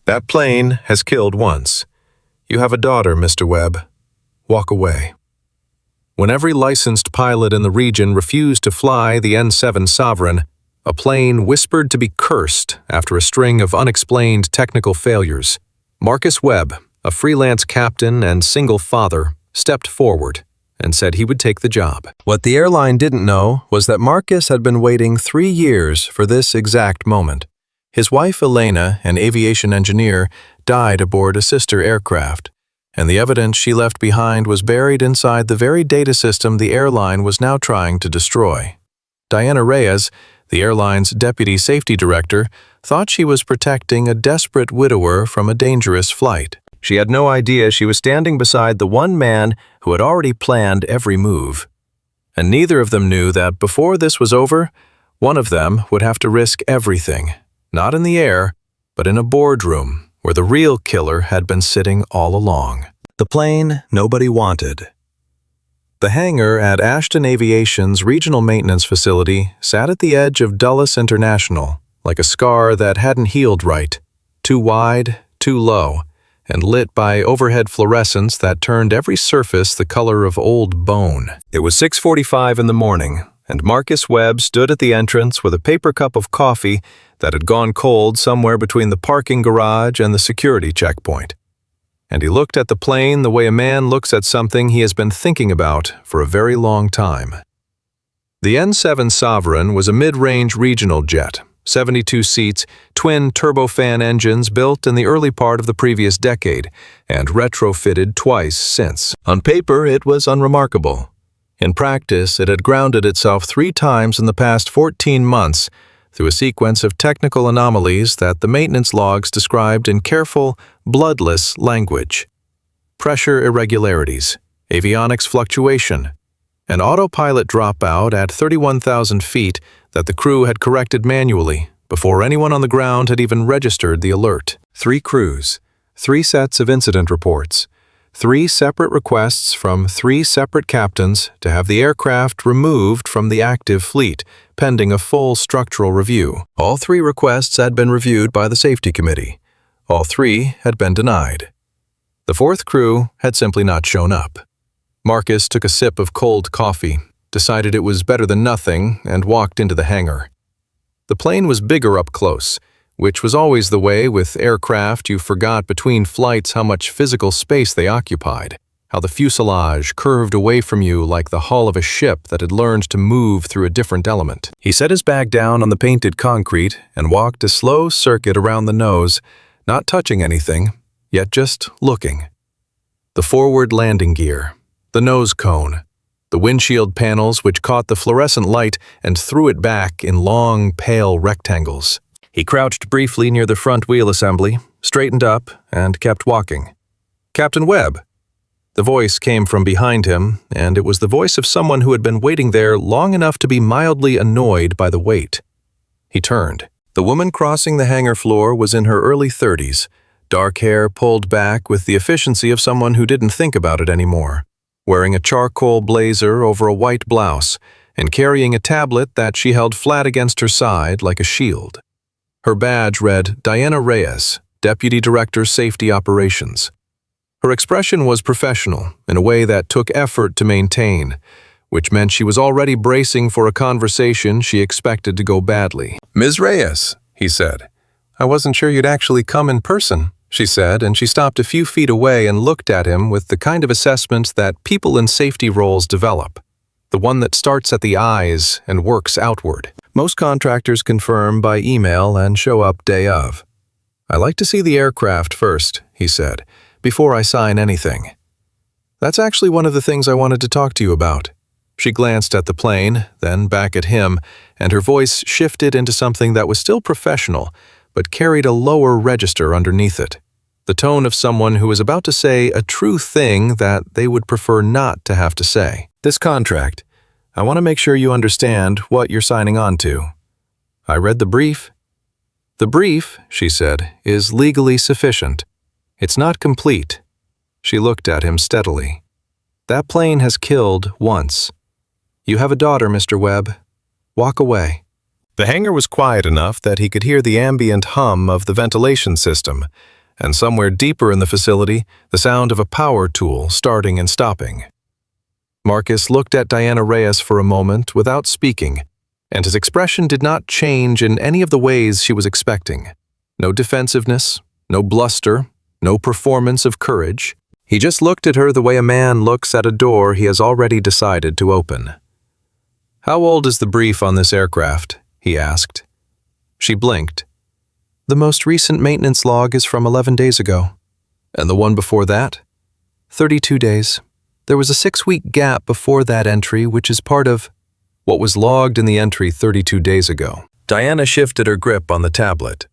That plane has killed once. You have a daughter, Mr. Webb. Walk away. When every licensed pilot in the region refused to fly the N-7 Sovereign, a plane whispered to be cursed after a string of unexplained technical failures, Marcus Webb, a freelance captain and single father, stepped forward and said he would take the job. What the airline didn't know was that Marcus had been waiting 3 years for this exact moment. His wife, Elena, an aviation engineer, died aboard a sister aircraft, and the evidence she left behind was buried inside the very data system the airline was now trying to destroy. Diana Reyes, the airline's deputy safety director, thought she was protecting a desperate widower from a dangerous flight. She had no idea she was standing beside the one man who had already planned every move. And neither of them knew that before this was over, one of them would have to risk everything, not in the air, but in a boardroom where the real killer had been sitting all along. The plane nobody wanted. The hangar at Ashton Aviation's regional maintenance facility sat at the edge of Dulles International, like a scar that hadn't healed right, too wide, too low, and lit by overhead fluorescence that turned every surface the color of old bone. It was 6:45 in the morning, and Marcus Webb stood at the entrance with a paper cup of coffee that had gone cold somewhere between the parking garage and the security checkpoint. And he looked at the plane the way a man looks at something he has been thinking about for a very long time. The N-7 Sovereign was a mid-range regional jet, 72 seats, twin turbofan engines built in the early part of the previous decade and retrofitted twice since. On paper, it was unremarkable. In practice, it had grounded itself 3 times in the past 14 months through a sequence of technical anomalies that the maintenance logs described in careful, bloodless language. Pressure irregularities, avionics fluctuation, an autopilot dropout at 31,000 feet that the crew had corrected manually before anyone on the ground had even registered the alert. 3 crews, 3 sets of incident reports, 3 separate requests from 3 separate captains to have the aircraft removed from the active fleet, pending a full structural review. All 3 requests had been reviewed by the safety committee. All 3 had been denied. The 4th crew had simply not shown up. Marcus took a sip of cold coffee, decided it was better than nothing, and walked into the hangar. The plane was bigger up close, which was always the way with aircraft. You forgot between flights how much physical space they occupied, how the fuselage curved away from you like the hull of a ship that had learned to move through a different element. He set his bag down on the painted concrete and walked a slow circuit around the nose, not touching anything, yet just looking. The forward landing gear, the nose cone, the windshield panels which caught the fluorescent light and threw it back in long, pale rectangles. He crouched briefly near the front wheel assembly, straightened up, and kept walking. "Captain Webb." The voice came from behind him, and it was the voice of someone who had been waiting there long enough to be mildly annoyed by the wait. He turned. The woman crossing the hangar floor was in her early 30s, dark hair pulled back with the efficiency of someone who didn't think about it anymore, wearing a charcoal blazer over a white blouse, and carrying a tablet that she held flat against her side like a shield. Her badge read Diana Reyes, Deputy Director Safety Operations. Her expression was professional in a way that took effort to maintain, which meant she was already bracing for a conversation she expected to go badly. "Ms. Reyes," he said. "I wasn't sure you'd actually come in person," she said, and she stopped a few feet away and looked at him with the kind of assessment that people in safety roles develop, the one that starts at the eyes and works outward. Most contractors confirm by email and show up day of. "I like to see the aircraft first," he said, "before I sign anything." "That's actually one of the things I wanted to talk to you about." She glanced at the plane, then back at him, and her voice shifted into something that was still professional, but carried a lower register underneath it. The tone of someone who is about to say a true thing that they would prefer not to have to say. "This contract, I want to make sure you understand what you're signing on to." I read the brief. "The brief," she said, "is legally sufficient. It's not complete." She looked at him steadily. "That plane has killed once. You have a daughter, Mr. Webb. Walk away." The hangar was quiet enough that he could hear the ambient hum of the ventilation system, and somewhere deeper in the facility, the sound of a power tool starting and stopping. Marcus looked at Diana Reyes for a moment without speaking, and his expression did not change in any of the ways she was expecting. No defensiveness, no bluster, no performance of courage. He just looked at her the way a man looks at a door he has already decided to open. "How old is the brief on this aircraft?" he asked. She blinked. "The most recent maintenance log is from 11 days ago. And the one before that?" 32 days. There was a 6-week gap before that entry, which is part of what was logged in the entry 32 days ago. Diana shifted her grip on the tablet.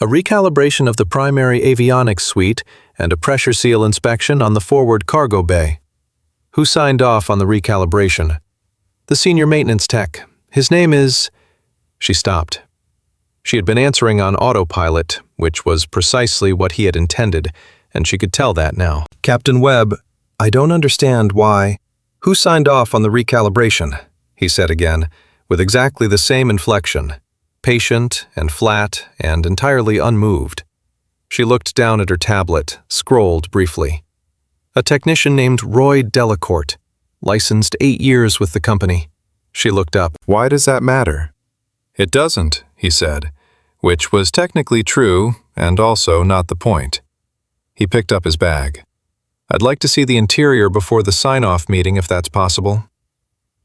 A recalibration of the primary avionics suite and a pressure seal inspection on the forward cargo bay. "Who signed off on the recalibration?" "The senior maintenance tech. His name is..." She stopped. She had been answering on autopilot, which was precisely what he had intended, and she could tell that now. "Captain Webb, I don't understand why..." "Who signed off on the recalibration?" he said again, with exactly the same inflection, patient and flat and entirely unmoved. She looked down at her tablet, scrolled briefly. "A technician named Roy Delacourt, licensed 8 years with the company." She looked up. "Why does that matter?" "It doesn't," he said, which was technically true and also not the point. He picked up his bag. "I'd like to see the interior before the sign-off meeting if that's possible."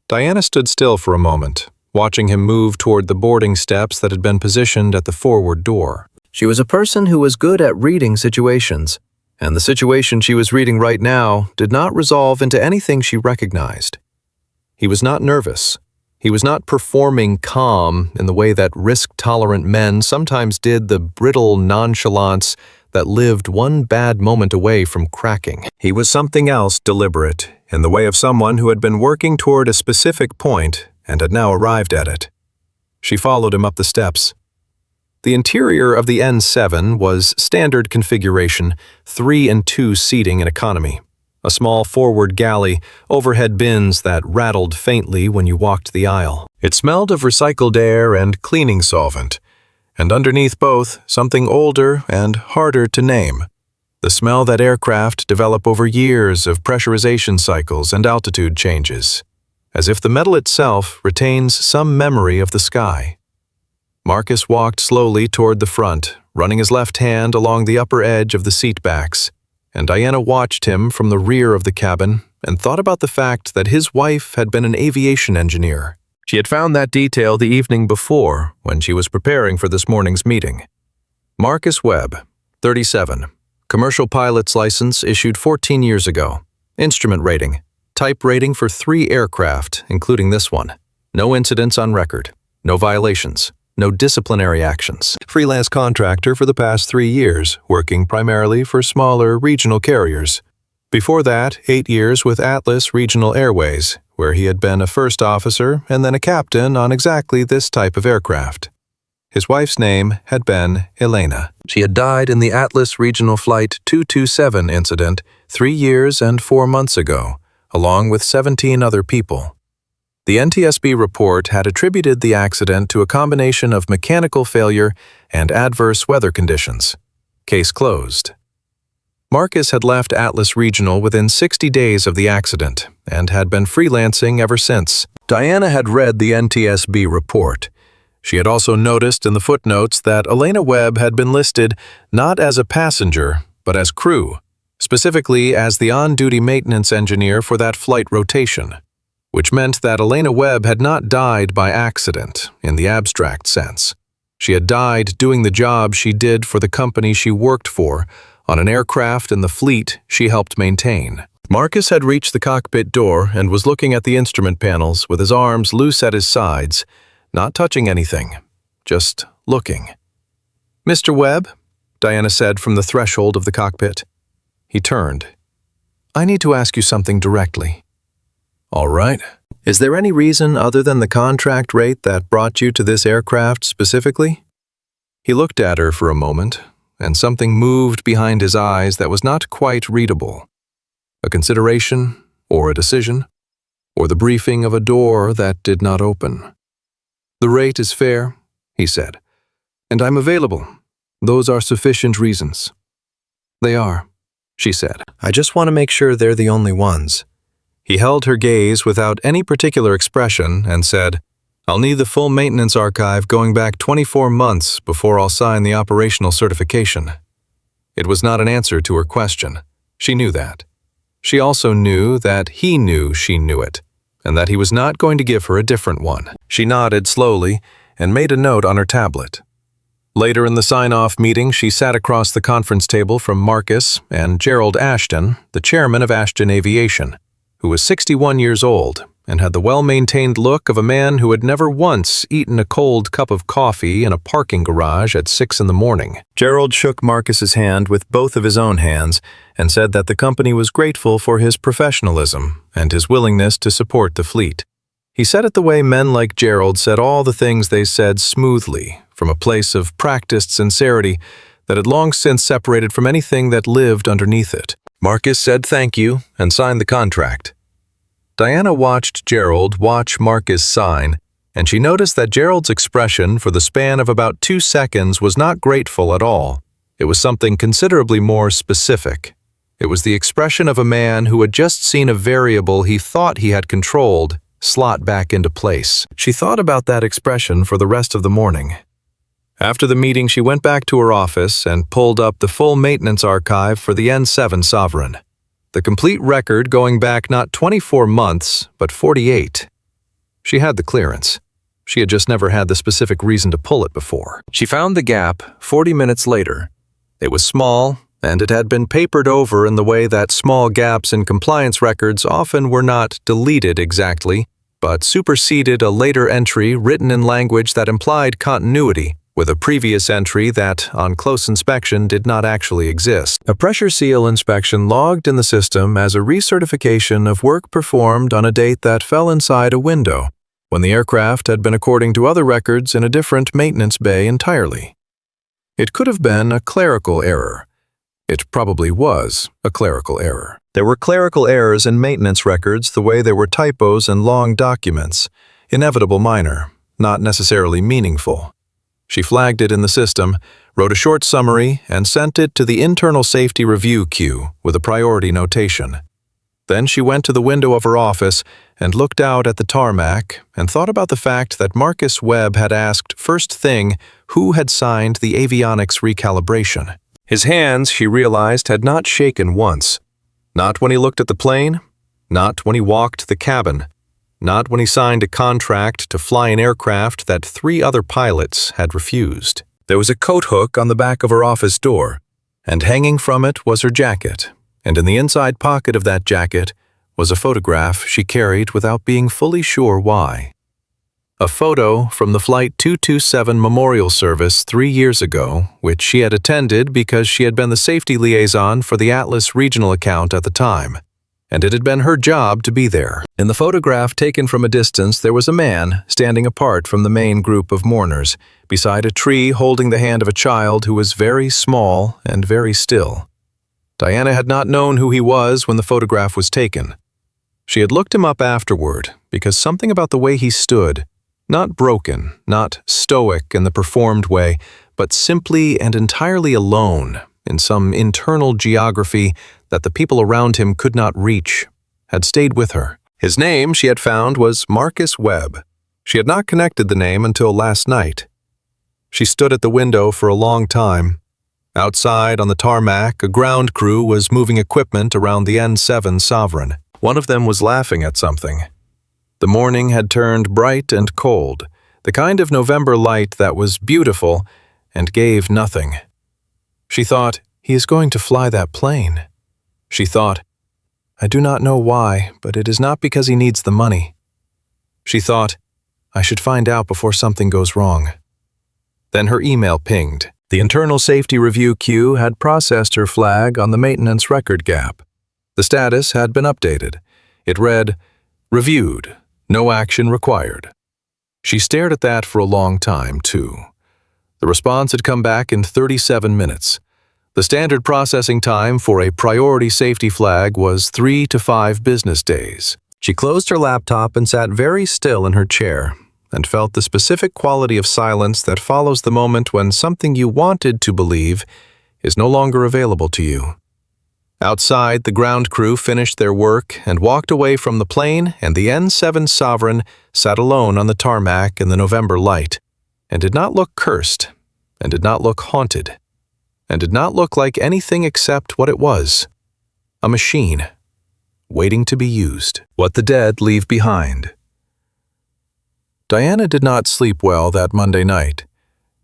Diana stood still for a moment, watching him move toward the boarding steps that had been positioned at the forward door. She was a person who was good at reading situations, and the situation she was reading right now did not resolve into anything she recognized. He was not nervous. He was not performing calm in the way that risk-tolerant men sometimes did the brittle nonchalance that lived one bad moment away from cracking. He was something else deliberate, in the way of someone who had been working toward a specific point and had now arrived at it. She followed him up the steps. The interior of the N7 was standard configuration, 3 and 2 seating in economy. A small forward galley, overhead bins that rattled faintly when you walked the aisle. It smelled of recycled air and cleaning solvent, and underneath both, something older and harder to name. The smell that aircraft develop over years of pressurization cycles and altitude changes, as if the metal itself retains some memory of the sky. Marcus walked slowly toward the front, running his left hand along the upper edge of the seat backs, and Diana watched him from the rear of the cabin and thought about the fact that his wife had been an aviation engineer. She had found that detail the evening before when she was preparing for this morning's meeting. Marcus Webb, 37, commercial pilot's license issued 14 years ago. Instrument rating, type rating for 3 aircraft, including this one. No incidents on record, no violations. No disciplinary actions. Freelance contractor for the past 3 years, working primarily for smaller regional carriers. Before that, 8 years with Atlas Regional Airways, where he had been a first officer and then a captain on exactly this type of aircraft. His wife's name had been Elena. She had died in the Atlas Regional Flight 227 incident 3 years and 4 months ago, along with 17 other people. The NTSB report had attributed the accident to a combination of mechanical failure and adverse weather conditions. Case closed. Marcus had left Atlas Regional within 60 days of the accident and had been freelancing ever since. Diana had read the NTSB report. She had also noticed in the footnotes that Elena Webb had been listed not as a passenger, but as crew, specifically as the on-duty maintenance engineer for that flight rotation, which meant that Elena Webb had not died by accident in the abstract sense. She had died doing the job she did for the company she worked for on an aircraft in the fleet she helped maintain. Marcus had reached the cockpit door and was looking at the instrument panels with his arms loose at his sides, not touching anything, just looking. "Mr. Webb," Diana said from the threshold of the cockpit. He turned. "I need to ask you something directly." "All right. Is there any reason other than the contract rate that brought you to this aircraft specifically?" He looked at her for a moment, and something moved behind his eyes that was not quite readable. A consideration, or a decision, or the briefing of a door that did not open. "The rate is fair," he said, "and I'm available. Those are sufficient reasons." They are, she said. I just want to make sure they're the only ones. He held her gaze without any particular expression and said, I'll need the full maintenance archive going back 24 months before I'll sign the operational certification. It was not an answer to her question. She knew that. She also knew that he knew she knew it, and that he was not going to give her a different one. She nodded slowly and made a note on her tablet. Later in the sign-off meeting, she sat across the conference table from Marcus and Gerald Ashton, the chairman of Ashton Aviation, who was 61 years old and had the well-maintained look of a man who had never once eaten a cold cup of coffee in a parking garage at 6 in the morning. Gerald shook Marcus's hand with both of his own hands and said that the company was grateful for his professionalism and his willingness to support the fleet. He said it the way men like Gerald said all the things they said smoothly, from a place of practiced sincerity that had long since separated from anything that lived underneath it. Marcus said thank you and signed the contract. Diana watched Gerald watch Marcus sign, and she noticed that Gerald's expression for the span of about 2 seconds was not grateful at all. It was something considerably more specific. It was the expression of a man who had just seen a variable he thought he had controlled slot back into place. She thought about that expression for the rest of the morning. After the meeting, she went back to her office and pulled up the full maintenance archive for the N7 Sovereign. The complete record going back not 24 months, but 48. She had the clearance. She had just never had the specific reason to pull it before. She found the gap 40 minutes later. It was small, and it had been papered over in the way that small gaps in compliance records often were not deleted exactly, but superseded a later entry written in language that implied continuity with a previous entry that, on close inspection, did not actually exist. A pressure seal inspection logged in the system as a recertification of work performed on a date that fell inside a window, when the aircraft had been, according to other records, in a different maintenance bay entirely. It could have been a clerical error. It probably was a clerical error. There were clerical errors in maintenance records the way there were typos in long documents, inevitable minor, not necessarily meaningful. She flagged it in the system, wrote a short summary, and sent it to the internal safety review queue with a priority notation. Then she went to the window of her office and looked out at the tarmac and thought about the fact that Marcus Webb had asked first thing who had signed the avionics recalibration. His hands, she realized, had not shaken once. Not when he looked at the plane, not when he walked the cabin, not when he signed a contract to fly an aircraft that 3 other pilots had refused. There was a coat hook on the back of her office door, and hanging from it was her jacket, and in the inside pocket of that jacket was a photograph she carried without being fully sure why. A photo from the Flight 227 memorial service 3 years ago, which she had attended because she had been the safety liaison for the Atlas regional account at the time, and it had been her job to be there. In the photograph taken from a distance, there was a man standing apart from the main group of mourners, beside a tree holding the hand of a child who was very small and very still. Diana had not known who he was when the photograph was taken. She had looked him up afterward because something about the way he stood, not broken, not stoic in the performed way, but simply and entirely alone in some internal geography that the people around him could not reach, had stayed with her. His name, she had found, was Marcus Webb. She had not connected the name until last night. She stood at the window for a long time. Outside on the tarmac, a ground crew was moving equipment around the N7 Sovereign. One of them was laughing at something. The morning had turned bright and cold, the kind of November light that was beautiful and gave nothing. She thought, he is going to fly that plane. She thought, I do not know why, but it is not because he needs the money. She thought, I should find out before something goes wrong. Then her email pinged. The internal safety review queue had processed her flag on the maintenance record gap. The status had been updated. It read, reviewed, no action required. She stared at that for a long time, too. The response had come back in 37 minutes. The standard processing time for a priority safety flag was 3 to 5 business days. She closed her laptop and sat very still in her chair and felt the specific quality of silence that follows the moment when something you wanted to believe is no longer available to you. Outside, the ground crew finished their work and walked away from the plane, and the N7 Sovereign sat alone on the tarmac in the November light, and did not look cursed, and did not look haunted, and did not look like anything except what it was: a machine, waiting to be used. What the dead leave behind. Diana did not sleep well that Monday night.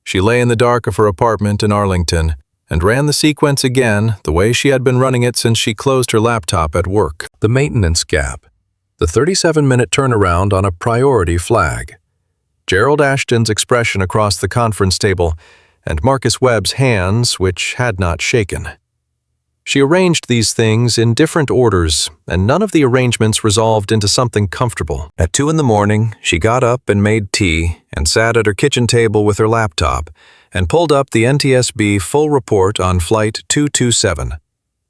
She lay in the dark of her apartment in Arlington and ran the sequence again the way she had been running it since she closed her laptop at work. The maintenance gap. The 37-minute turnaround on a priority flag. Gerald Ashton's expression across the conference table, and Marcus Webb's hands, which had not shaken. She arranged these things in different orders, and none of the arrangements resolved into something comfortable. At 2 a.m, she got up and made tea and sat at her kitchen table with her laptop and pulled up the NTSB full report on Flight 227.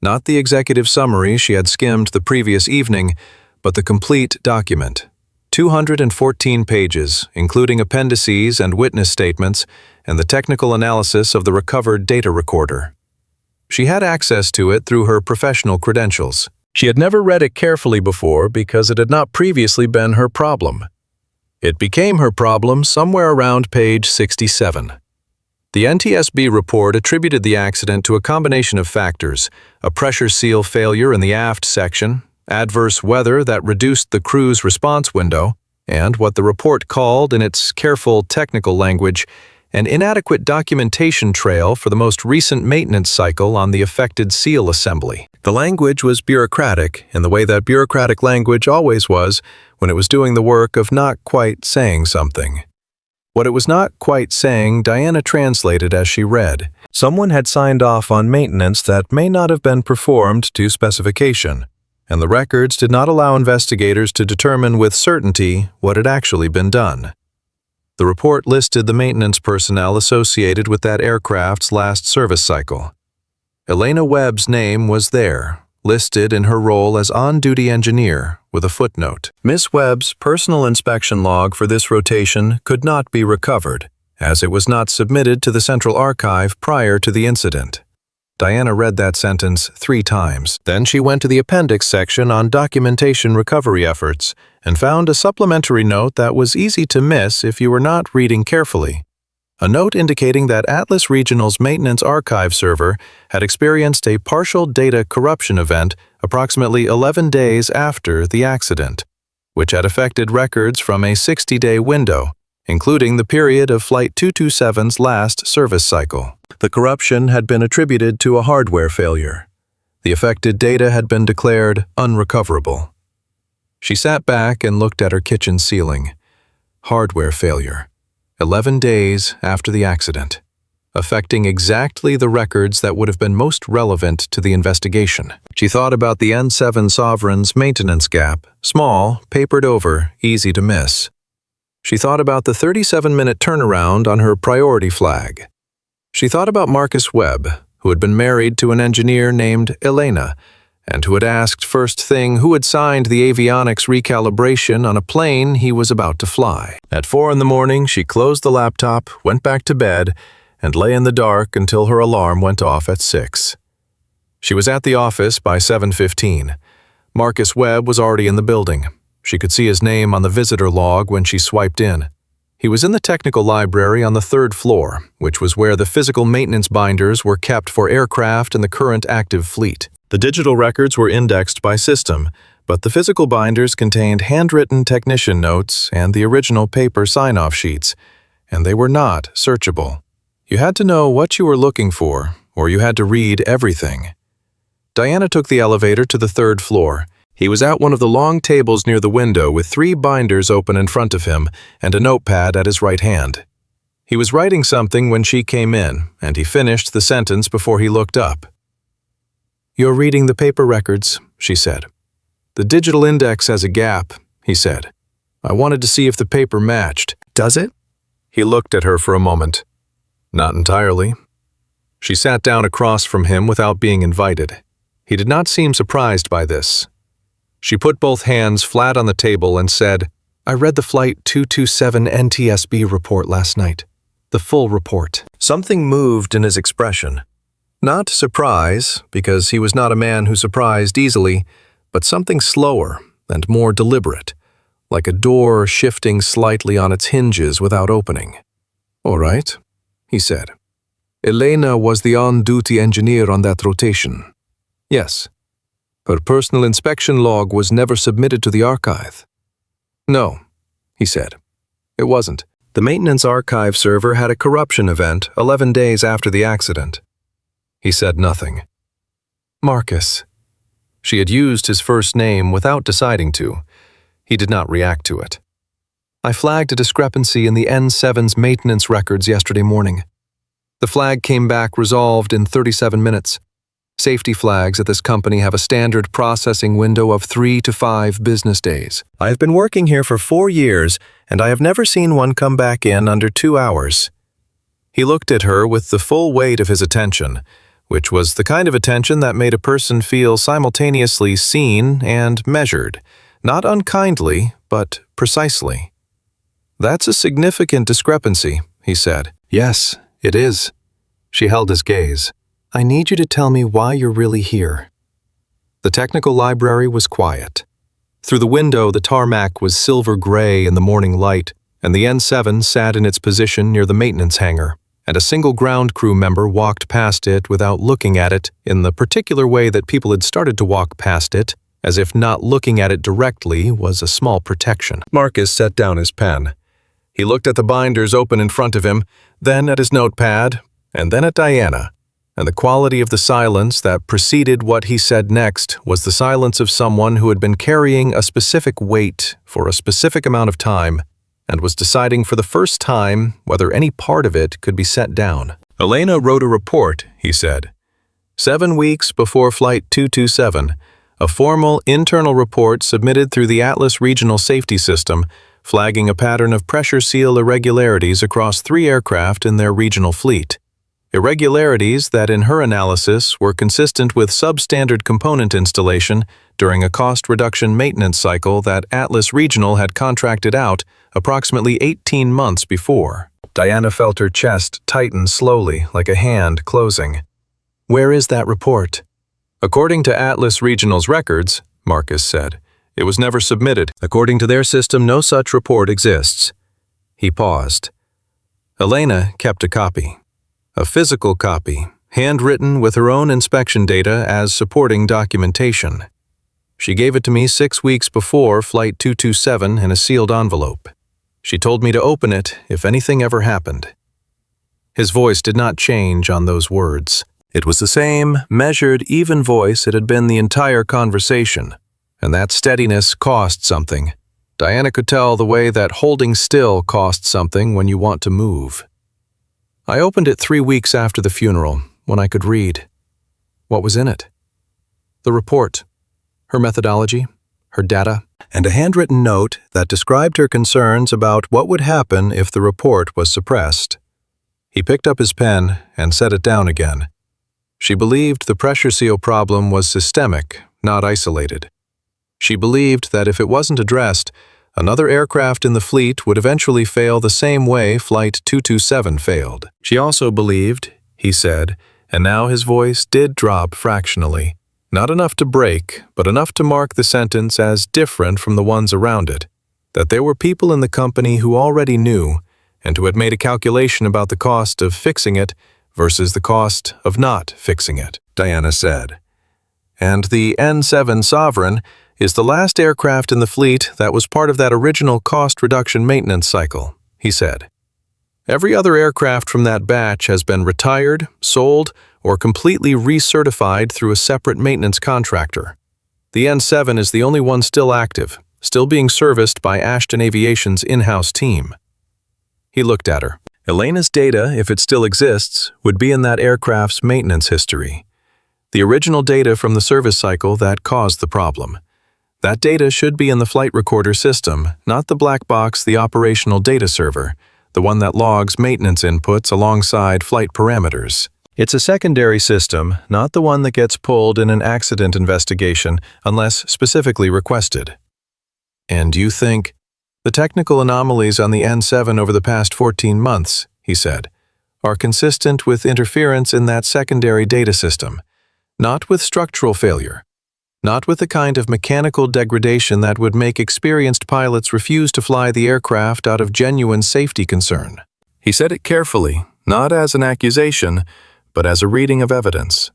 Not the executive summary she had skimmed the previous evening, but the complete document. 214 pages, including appendices and witness statements, and the technical analysis of the recovered data recorder. She had access to it through her professional credentials. She had never read it carefully before because it had not previously been her problem. It became her problem somewhere around page 67. The NTSB report attributed the accident to a combination of factors: a pressure seal failure in the aft section, adverse weather that reduced the crew's response window, and what the report called, in its careful technical language, an inadequate documentation trail for the most recent maintenance cycle on the affected seal assembly. The language was bureaucratic in the way that bureaucratic language always was when it was doing the work of not quite saying something. What it was not quite saying, Diana translated as she read. Someone had signed off on maintenance that may not have been performed to specification, and the records did not allow investigators to determine with certainty what had actually been done. The report listed the maintenance personnel associated with that aircraft's last service cycle. Elena Webb's name was there, listed in her role as on-duty engineer, with a footnote. Miss Webb's personal inspection log for this rotation could not be recovered, as it was not submitted to the Central Archive prior to the incident. Diana read that sentence 3 times. Then she went to the appendix section on documentation recovery efforts and found a supplementary note that was easy to miss if you were not reading carefully. A note indicating that Atlas Regional's maintenance archive server had experienced a partial data corruption event approximately 11 days after the accident, which had affected records from a 60-day window, including the period of Flight 227's last service cycle. The corruption had been attributed to a hardware failure. The affected data had been declared unrecoverable. She sat back and looked at her kitchen ceiling. Hardware failure. 11 days after the accident, affecting exactly the records that would have been most relevant to the investigation. She thought about the N7 Sovereign's maintenance gap, small, papered over, easy to miss. She thought about the 37-minute turnaround on her priority flag. She thought about Marcus Webb, who had been married to an engineer named Elena, and who had asked first thing who had signed the avionics recalibration on a plane he was about to fly. At 4 a.m, she closed the laptop, went back to bed, and lay in the dark until her alarm went off at 6. She was at the office by 7:15. Marcus Webb was already in the building. She could see his name on the visitor log when she swiped in. He was in the technical library on the 3rd floor, which was where the physical maintenance binders were kept for aircraft in the current active fleet. The digital records were indexed by system, but the physical binders contained handwritten technician notes and the original paper sign-off sheets, and they were not searchable. You had to know what you were looking for, or you had to read everything. Diana took the elevator to the 3rd floor. He was at one of the long tables near the window with 3 binders open in front of him and a notepad at his right hand. He was writing something when she came in, and he finished the sentence before he looked up. "You're reading the paper records," she said. "The digital index has a gap," he said. "I wanted to see if the paper matched." "Does it?" He looked at her for a moment. "Not entirely." She sat down across from him without being invited. He did not seem surprised by this. She put both hands flat on the table and said, "I read the Flight 227 NTSB report last night. The full report." Something moved in his expression. Not surprise, because he was not a man who surprised easily, but something slower and more deliberate, like a door shifting slightly on its hinges without opening. "All right," he said. "Elena was the on-duty engineer on that rotation." "Yes." "Her personal inspection log was never submitted to the archive." "No," he said. "It wasn't. The maintenance archive server had a corruption event 11 days after the accident." He said nothing. "Marcus." She had used his first name without deciding to. He did not react to it. "I flagged a discrepancy in the N7's maintenance records yesterday morning. The flag came back resolved in 37 minutes. Safety flags at this company have a standard processing window of 3 to 5 business days. I have been working here for 4 years, and I have never seen one come back in under 2 hours." He looked at her with the full weight of his attention, which was the kind of attention that made a person feel simultaneously seen and measured, not unkindly, but precisely. "That's a significant discrepancy," he said. "Yes, it is." She held his gaze. "I need you to tell me why you're really here." The technical library was quiet. Through the window, the tarmac was silver gray in the morning light, and the N7 sat in its position near the maintenance hangar, and a single ground crew member walked past it without looking at it in the particular way that people had started to walk past it, as if not looking at it directly was a small protection. Marcus set down his pen. He looked at the binders open in front of him, then at his notepad, and then at Diana, and the quality of the silence that preceded what he said next was the silence of someone who had been carrying a specific weight for a specific amount of time and was deciding for the first time whether any part of it could be set down. "Elena wrote a report," he said. 7 weeks before Flight 227, a formal internal report submitted through the Atlas Regional Safety System flagging a pattern of pressure seal irregularities across 3 aircraft in their regional fleet. Irregularities that, in her analysis, were consistent with substandard component installation during a cost reduction maintenance cycle that Atlas Regional had contracted out approximately 18 months before. Diana felt her chest tighten slowly, like a hand closing. "Where is that report?" "According to Atlas Regional's records," Marcus said, "it was never submitted. According to their system, no such report exists." He paused. Elena kept a copy. A physical copy, handwritten with her own inspection data as supporting documentation. She gave it to me 6 weeks before Flight 227 in a sealed envelope. She told me to open it if anything ever happened. His voice did not change on those words. It was the same, measured, even voice it had been the entire conversation, and that steadiness cost something. Diana could tell the way that holding still costs something when you want to move. I opened it 3 weeks after the funeral, when I could read. What was in it? The report, her methodology, her data, and a handwritten note that described her concerns about what would happen if the report was suppressed. He picked up his pen and set it down again. She believed the pressure seal problem was systemic, not isolated. She believed that if it wasn't addressed, another aircraft in the fleet would eventually fail the same way Flight 227 failed. She also believed, he said, and now his voice did drop fractionally, not enough to break, but enough to mark the sentence as different from the ones around it, that there were people in the company who already knew and who had made a calculation about the cost of fixing it versus the cost of not fixing it, Diana said. And the N7 Sovereign is the last aircraft in the fleet that was part of that original cost reduction maintenance cycle, he said. Every other aircraft from that batch has been retired, sold, or completely recertified through a separate maintenance contractor. The N7 is the only one still active, still being serviced by Ashton Aviation's in-house team. He looked at her. Elena's data, if it still exists, would be in that aircraft's maintenance history. The original data from the service cycle that caused the problem. That data should be in the flight recorder system, not the black box, the operational data server, the one that logs maintenance inputs alongside flight parameters. It's a secondary system, not the one that gets pulled in an accident investigation unless specifically requested. And you think, the technical anomalies on the N7 over the past 14 months, he said. are consistent with interference in that secondary data system, not with structural failure, not with the kind of mechanical degradation that would make experienced pilots refuse to fly the aircraft out of genuine safety concern. He said it carefully, not as an accusation, but as a reading of evidence.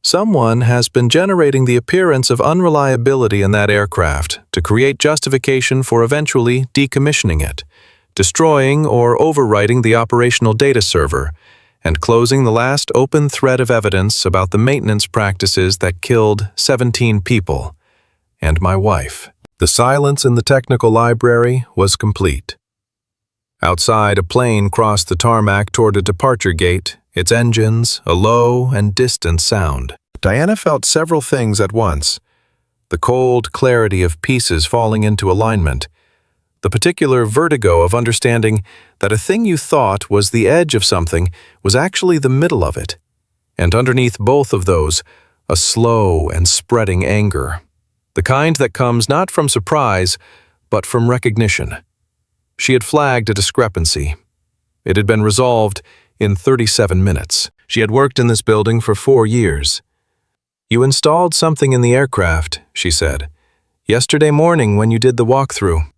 Someone has been generating the appearance of unreliability in that aircraft to create justification for eventually decommissioning it, destroying or overwriting the operational data server, and closing the last open thread of evidence about the maintenance practices that killed 17 people, and my wife. The silence in the technical library was complete. Outside, a plane crossed the tarmac toward a departure gate, its engines a low and distant sound. Diana felt several things at once: the cold clarity of pieces falling into alignment, the particular vertigo of understanding that a thing you thought was the edge of something was actually the middle of it, and underneath both of those, a slow and spreading anger, the kind that comes not from surprise, but from recognition. She had flagged a discrepancy. It had been resolved in 37 minutes. She had worked in this building for 4 years. "You installed something in the aircraft," she said, "yesterday morning when you did the walkthrough."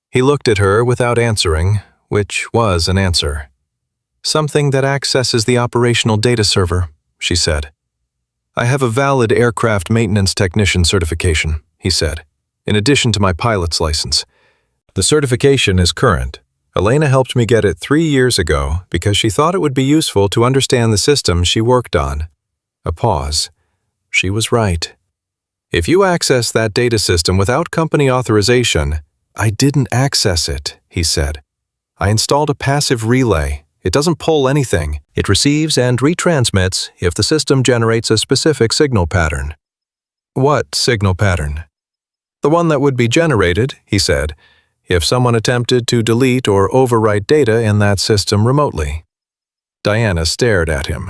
He looked at her without answering, which was an answer. "Something that accesses the operational data server," she said. "I have a valid aircraft maintenance technician certification," he said, "in addition to my pilot's license. The certification is current. Elena helped me get it 3 years ago because she thought it would be useful to understand the system she worked on." A pause. She was right. "If you access that data system without company authorization—" "I didn't access it," he said. "I installed a passive relay. It doesn't pull anything. It receives and retransmits if the system generates a specific signal pattern." "What signal pattern?" "The one that would be generated," he said, "if someone attempted to delete or overwrite data in that system remotely." Diana stared at him.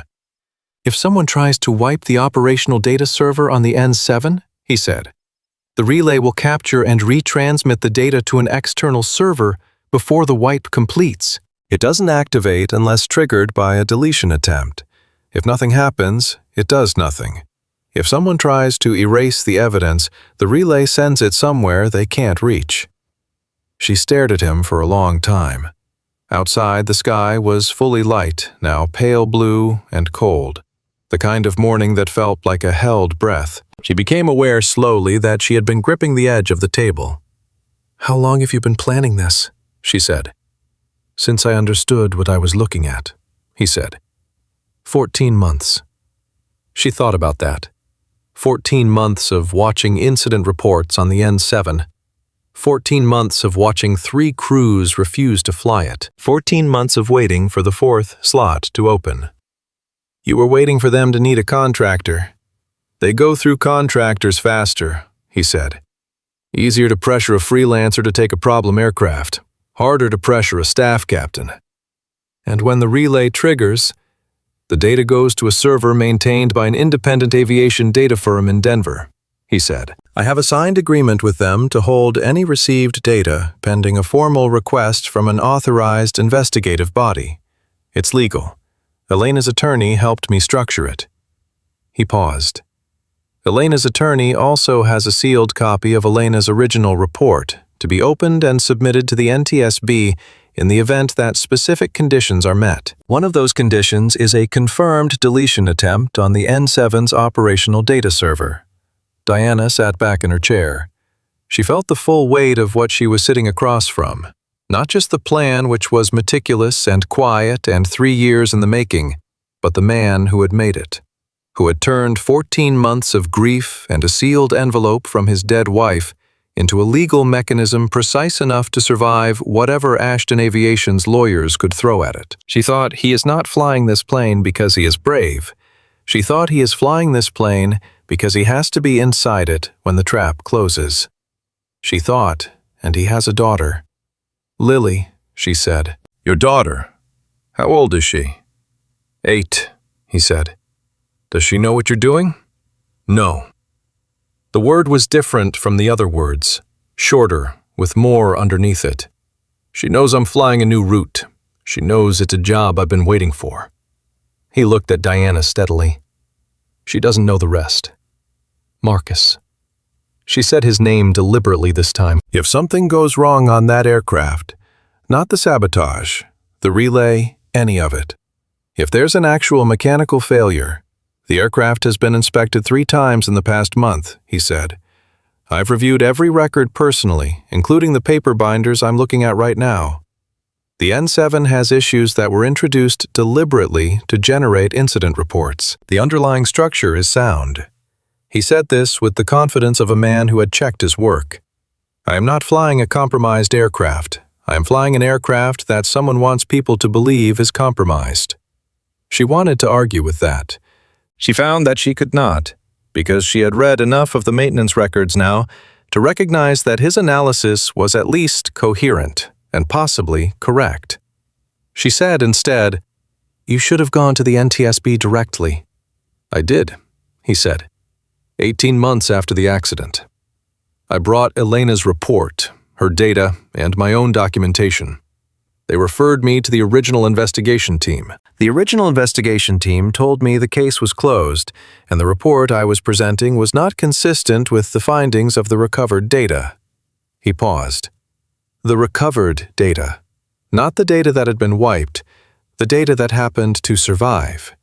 "If someone tries to wipe the operational data server on the N7, he said, the relay will capture and retransmit the data to an external server before the wipe completes. It doesn't activate unless triggered by a deletion attempt. If nothing happens, it does nothing. If someone tries to erase the evidence, the relay sends it somewhere they can't reach." She stared at him for a long time. Outside, the sky was fully light, now pale blue and cold, the kind of morning that felt like a held breath. She became aware slowly that she had been gripping the edge of the table. "How long have you been planning this?" she said. "Since I understood what I was looking at," he said. 14 months. She thought about that. 14 months of watching incident reports on the N7. 14 months of watching 3 crews refuse to fly it. 14 months of waiting for the 4th slot to open. "You were waiting for them to need a contractor. They go through contractors faster," he said. "Easier to pressure a freelancer to take a problem aircraft. Harder to pressure a staff captain. And when the relay triggers, the data goes to a server maintained by an independent aviation data firm in Denver," he said. "I have a signed agreement with them to hold any received data pending a formal request from an authorized investigative body. It's legal. Elena's attorney helped me structure it." He paused. Elena's attorney also has a sealed copy of Elena's original report to be opened and submitted to the NTSB in the event that specific conditions are met. One of those conditions is a confirmed deletion attempt on the N7's operational data server. Diana sat back in her chair. She felt the full weight of what she was sitting across from, not just the plan, which was meticulous and quiet and 3 years in the making, but the man who had made it, who had turned 14 months of grief and a sealed envelope from his dead wife into a legal mechanism precise enough to survive whatever Ashton Aviation's lawyers could throw at it. She thought, he is not flying this plane because he is brave. She thought he is flying this plane because he has to be inside it when the trap closes. She thought, and he has a daughter. "Lily," she said. "Your daughter? How old is she?" 8, he said. "Does she know what you're doing?" "No." The word was different from the other words, shorter, with more underneath it. "She knows I'm flying a new route. She knows it's a job I've been waiting for." He looked at Diana steadily. "She doesn't know the rest." "Marcus." She said his name deliberately this time. "If something goes wrong on that aircraft, not the sabotage, the relay, any of it. If there's an actual mechanical failure, the aircraft has been inspected 3 times in the past month," he said. "I've reviewed every record personally, including the paper binders I'm looking at right now. The N7 has issues that were introduced deliberately to generate incident reports. The underlying structure is sound." He said this with the confidence of a man who had checked his work. "I am not flying a compromised aircraft. I am flying an aircraft that someone wants people to believe is compromised." She wanted to argue with that. She found that she could not, because she had read enough of the maintenance records now to recognize that his analysis was at least coherent and possibly correct. She said instead, "You should have gone to the NTSB directly." "I did," he said, 18 months after the accident. "I brought Elena's report, her data, and my own documentation. They referred me to the original investigation team. The original investigation team told me the case was closed, and the report I was presenting was not consistent with the findings of the recovered data." He paused. The recovered data. Not the data that had been wiped, the data that happened to survive.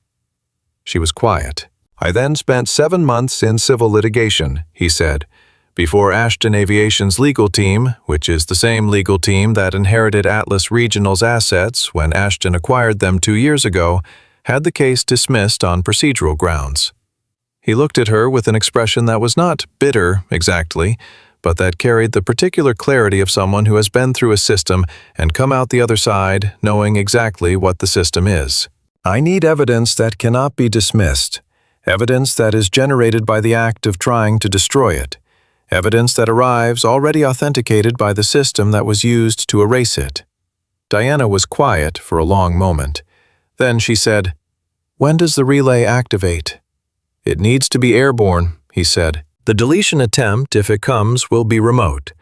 She was quiet. "I then spent 7 months in civil litigation," he said, "before Ashton Aviation's legal team, which is the same legal team that inherited Atlas Regional's assets when Ashton acquired them 2 years ago, had the case dismissed on procedural grounds." He looked at her with an expression that was not bitter exactly, but that carried the particular clarity of someone who has been through a system and come out the other side knowing exactly what the system is. "I need evidence that cannot be dismissed, evidence that is generated by the act of trying to destroy it, evidence that arrives already authenticated by the system that was used to erase it." Diana was quiet for a long moment. Then she said, "When does the relay activate?" "It needs to be airborne," he said. "The deletion attempt, if it comes, will be remote.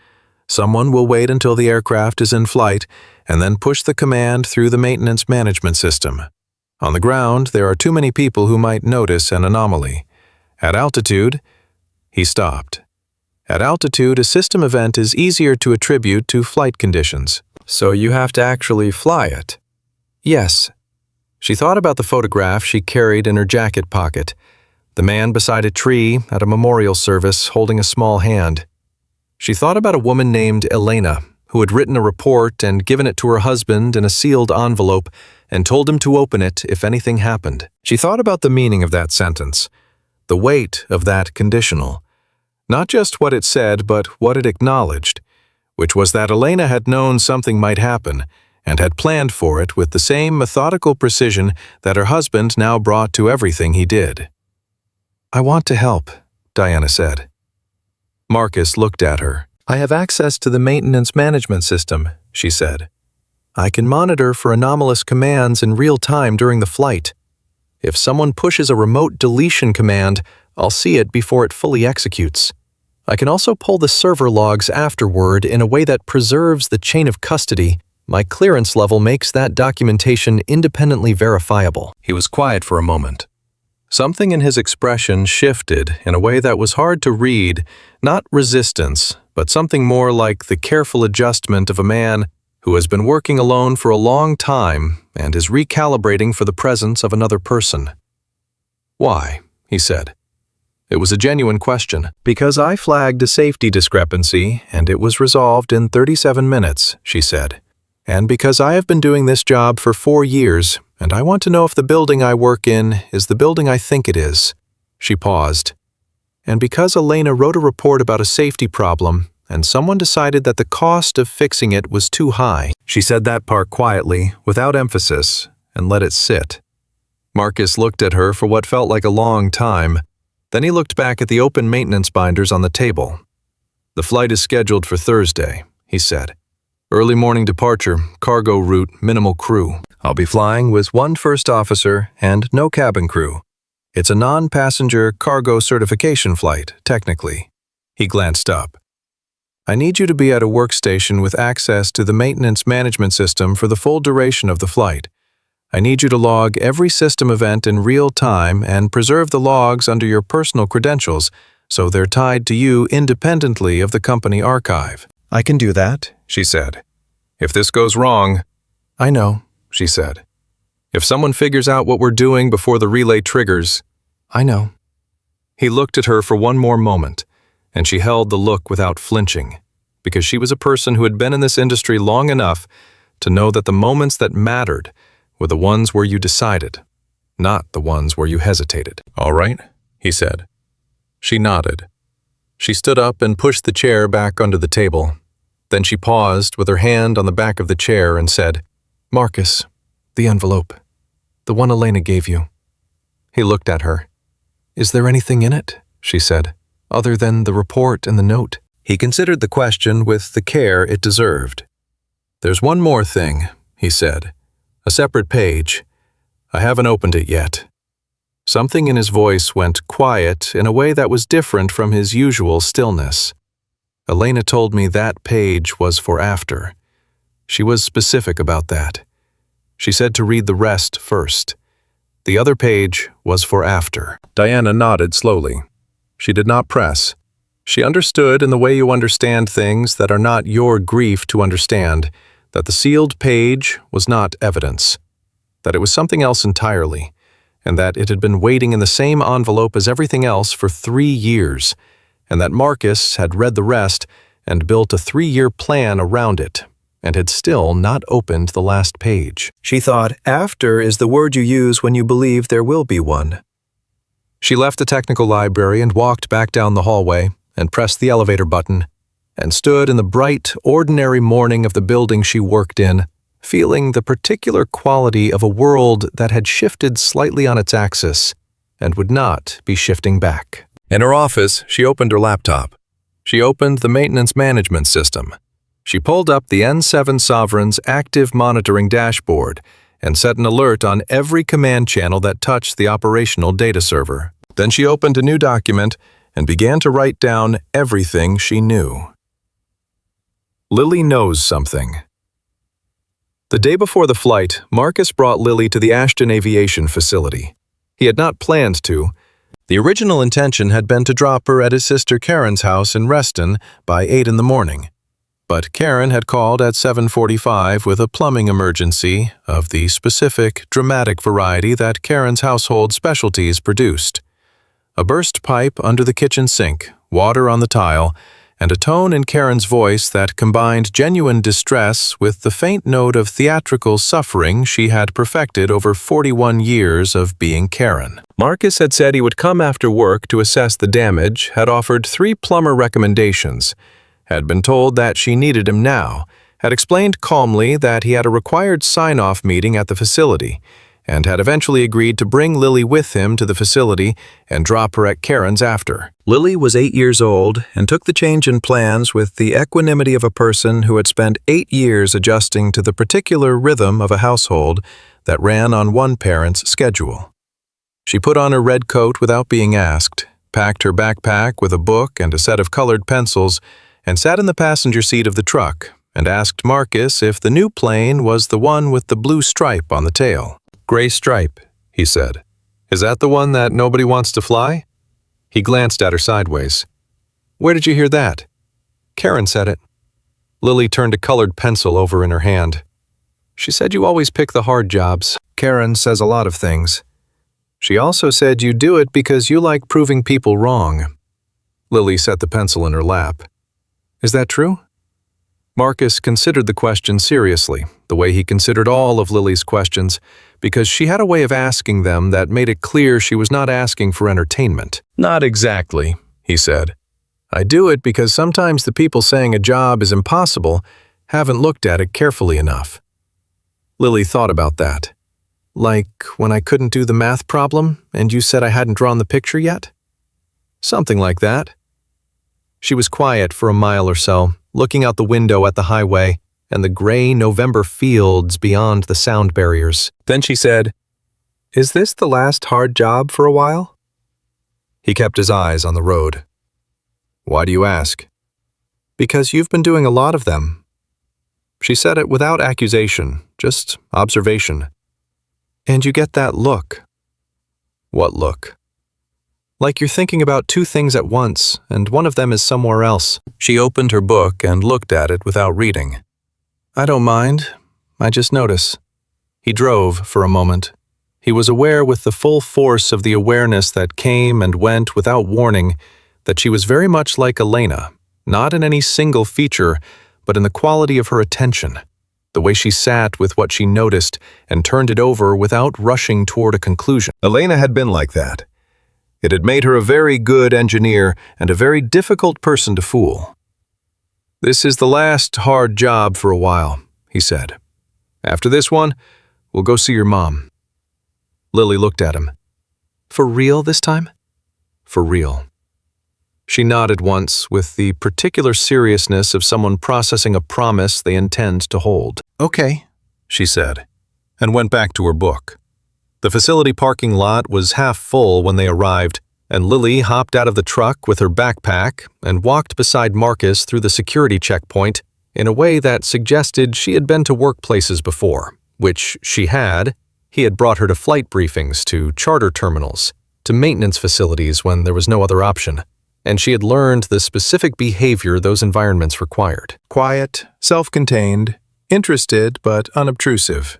Someone will wait until the aircraft is in flight and then push the command through the maintenance management system. On the ground, there are too many people who might notice an anomaly. At altitude," he stopped. "At altitude, a system event is easier to attribute to flight conditions. So you have to actually fly it." "Yes." She thought about the photograph she carried in her jacket pocket. The man beside a tree at a memorial service holding a small hand. She thought about a woman named Elena, who had written a report and given it to her husband in a sealed envelope and told him to open it if anything happened. She thought about the meaning of that sentence, the weight of that conditional. Not just what it said, but what it acknowledged, which was that Elena had known something might happen and had planned for it with the same methodical precision that her husband now brought to everything he did. "I want to help," Diana said. Marcus looked at her. "I have access to the maintenance management system," she said. "I can monitor for anomalous commands in real time during the flight. If someone pushes a remote deletion command, I'll see it before it fully executes. I can also pull the server logs afterward in a way that preserves the chain of custody. My clearance level makes that documentation independently verifiable." He was quiet for a moment. Something in his expression shifted in a way that was hard to read, not resistance, but something more like the careful adjustment of a man who has been working alone for a long time and is recalibrating for the presence of another person. "Why?" he said. It was a genuine question. "Because I flagged a safety discrepancy and it was resolved in 37 minutes, she said. "And because I have been doing this job for 4 years, and I want to know if the building I work in is the building I think it is." She paused. "And because Elena wrote a report about a safety problem, and someone decided that the cost of fixing it was too high." She said that part quietly, without emphasis, and let it sit. Marcus looked at her for what felt like a long time. Then he looked back at the open maintenance binders on the table. "The flight is scheduled for Thursday," he said. "Early morning departure, cargo route, minimal crew. I'll be flying with 1 first officer and no cabin crew. It's a non-passenger cargo certification flight, technically." He glanced up. I need you to be at a workstation with access to the maintenance management system for the full duration of the flight. I need you to log every system event in real time and preserve the logs under your personal credentials so they're tied to you independently of the company archive." "I can do that," she said. "If this goes wrong—" "I know," she said. "If someone figures out what we're doing before the relay triggers—" "I know." He looked at her for one more moment, and she held the look without flinching, because she was a person who had been in this industry long enough to know that the moments that mattered were the ones where you decided, not the ones where you hesitated. "All right," he said. She nodded. She stood up and pushed the chair back under the table. Then she paused with her hand on the back of the chair and said, "Marcus, the envelope, the one Elena gave you." He looked at her. "Is there anything in it?" she said, "other than the report and the note?" He considered the question with the care it deserved. "There's one more thing," he said. "A separate page. I haven't opened it yet." Something in his voice went quiet in a way that was different from his usual stillness. "Elena told me that page was for after. She was specific about that. She said to read the rest first. The other page was for after." Diana nodded slowly. She did not press. She understood in the way you understand things that are not your grief to understand that the sealed page was not evidence, that it was something else entirely, and that it had been waiting in the same envelope as everything else for 3 years, and that Marcus had read the rest and built a 3-year plan around it, and had still not opened the last page. She thought, after is the word you use when you believe there will be one. She left the technical library and walked back down the hallway and pressed the elevator button and stood in the bright, ordinary morning of the building she worked in, feeling the particular quality of a world that had shifted slightly on its axis and would not be shifting back. In her office, she opened her laptop. She opened the maintenance management system. She pulled up the N7 Sovereign's active monitoring dashboard and set an alert on every command channel that touched the operational data server. Then she opened a new document and began to write down everything she knew. Lily knows something. The day before the flight, Marcus brought Lily to the Ashton Aviation facility. He had not planned to. The original intention had been to drop her at his sister Karen's house in Reston by 8 in the morning. But Karen had called at 7:45 with a plumbing emergency of the specific, dramatic variety that Karen's household specialties produced. A burst pipe under the kitchen sink, water on the tile, and a tone in Karen's voice that combined genuine distress with the faint note of theatrical suffering she had perfected over 41 years of being Karen. Marcus had said he would come after work to assess the damage, had offered 3 plumber recommendations, had been told that she needed him now, had explained calmly that he had a required sign-off meeting at the facility, and had eventually agreed to bring Lily with him to the facility and drop her at Karen's after. Lily was 8 years old and took the change in plans with the equanimity of a person who had spent 8 years adjusting to the particular rhythm of a household that ran on one parent's schedule. She put on her red coat without being asked, packed her backpack with a book and a set of colored pencils, and sat in the passenger seat of the truck and asked Marcus if the new plane was the one with the blue stripe on the tail. "Gray stripe," he said. "Is that the one that nobody wants to fly?" He glanced at her sideways. "Where did you hear that?" "Karen said it." Lily turned a colored pencil over in her hand. "She said you always pick the hard jobs. Karen says a lot of things. She also said you do it because you like proving people wrong." Lily set the pencil in her lap. "Is that true?" Marcus considered the question seriously, the way he considered all of Lily's questions, because she had a way of asking them that made it clear she was not asking for entertainment. "Not exactly," he said. "I do it because sometimes the people saying a job is impossible haven't looked at it carefully enough." Lily thought about that. "Like when I couldn't do the math problem and you said I hadn't drawn the picture yet?" "Something like that." She was quiet for a mile or so, looking out the window at the highway and the gray November fields beyond the sound barriers. Then she said, "Is this the last hard job for a while?" He kept his eyes on the road. "Why do you ask?" Because you've been doing a lot of them. She said it without accusation, just observation. And you get that look. What look? Like you're thinking about two things at once, and one of them is somewhere else. She opened her book and looked at it without reading. I don't mind. I just notice. He drove for a moment. He was aware with the full force of the awareness that came and went without warning that she was very much like Elena, not in any single feature, but in the quality of her attention, the way she sat with what she noticed and turned it over without rushing toward a conclusion. Elena had been like that. It had made her a very good engineer and a very difficult person to fool. This is the last hard job for a while, he said. After this one, we'll go see your mom. Lily looked at him. For real this time? For real. She nodded once with the particular seriousness of someone processing a promise they intend to hold. Okay, she said, and went back to her book. The facility parking lot was half full when they arrived, and Lily hopped out of the truck with her backpack and walked beside Marcus through the security checkpoint in a way that suggested she had been to workplaces before, which she had. He had brought her to flight briefings, to charter terminals, to maintenance facilities when there was no other option, and she had learned the specific behavior those environments required. Quiet, self-contained, interested but unobtrusive.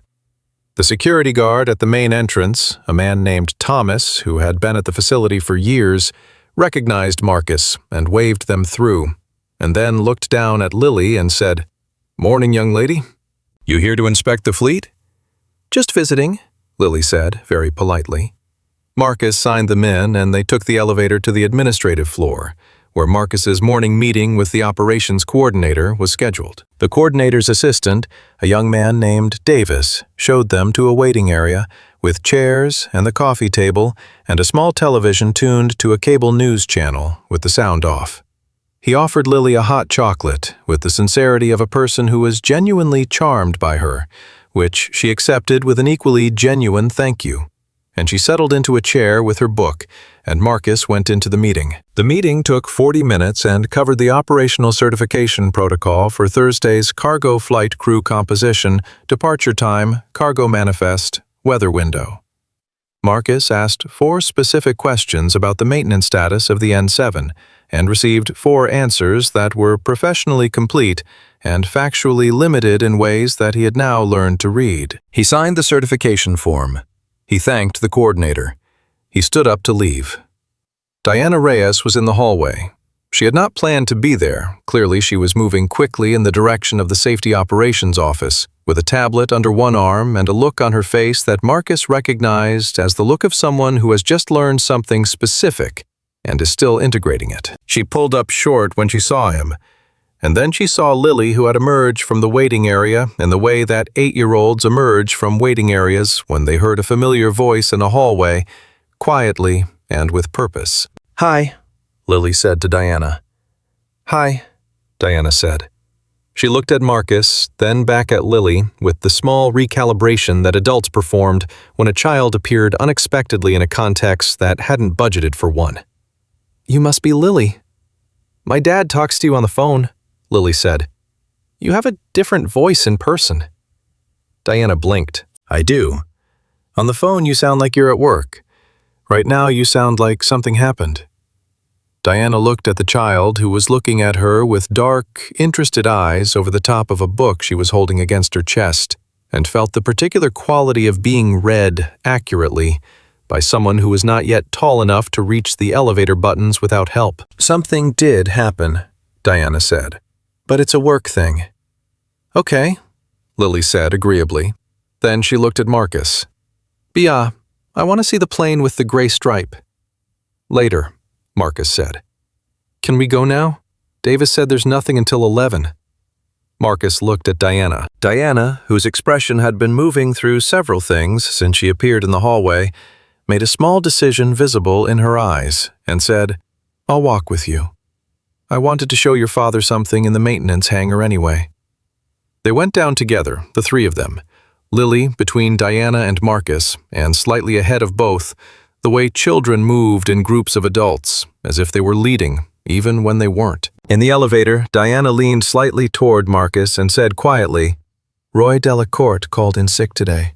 The security guard at the main entrance, a man named Thomas, who had been at the facility for years, recognized Marcus and waved them through, and then looked down at Lily and said, "Morning, young lady. You here to inspect the fleet?" "Just visiting," Lily said, very politely. Marcus signed them in, and they took the elevator to the administrative floor, where Marcus's morning meeting with the operations coordinator was scheduled. The coordinator's assistant, a young man named Davis, showed them to a waiting area with chairs and the coffee table and a small television tuned to a cable news channel with the sound off. He offered Lily a hot chocolate with the sincerity of a person who was genuinely charmed by her, which she accepted with an equally genuine thank you. And she settled into a chair with her book, and Marcus went into the meeting. The meeting took 40 minutes and covered the operational certification protocol for Thursday's cargo flight crew composition, departure time, cargo manifest, weather window. Marcus asked 4 specific questions about the maintenance status of the N7 and received 4 answers that were professionally complete and factually limited in ways that he had now learned to read. He signed the certification form. He thanked the coordinator. He stood up to leave. Diana Reyes was in the hallway. She had not planned to be there. Clearly, she was moving quickly in the direction of the safety operations office, with a tablet under one arm and a look on her face that Marcus recognized as the look of someone who has just learned something specific and is still integrating it. She pulled up short when she saw him, and then she saw Lily, who had emerged from the waiting area in the way that 8-year-olds emerge from waiting areas when they heard a familiar voice in a hallway, quietly and with purpose. "Hi," Lily said to Diana. "Hi," Diana said. She looked at Marcus, then back at Lily, with the small recalibration that adults performed when a child appeared unexpectedly in a context that hadn't budgeted for one. "You must be Lily. My dad talks to you on the phone," Lily said. "You have a different voice in person." Diana blinked. "I do. On the phone you sound like you're at work. Right now you sound like something happened." Diana looked at the child, who was looking at her with dark, interested eyes over the top of a book she was holding against her chest, and felt the particular quality of being read accurately by someone who was not yet tall enough to reach the elevator buttons without help. "Something did happen," Diana said. "But it's a work thing." "Okay," Lily said agreeably. Then she looked at Marcus. "Bia, I want to see the plane with the gray stripe." "Later," Marcus said. "Can we go now? Davis said there's nothing until 11. Marcus looked at Diana. Diana, whose expression had been moving through several things since she appeared in the hallway, made a small decision visible in her eyes and said, "I'll walk with you. I wanted to show your father something in the maintenance hangar anyway." They went down together, the 3 of them, Lily between Diana and Marcus, and slightly ahead of both, the way children moved in groups of adults, as if they were leading, even when they weren't. In the elevator, Diana leaned slightly toward Marcus and said quietly, "Roy Delacourt called in sick today.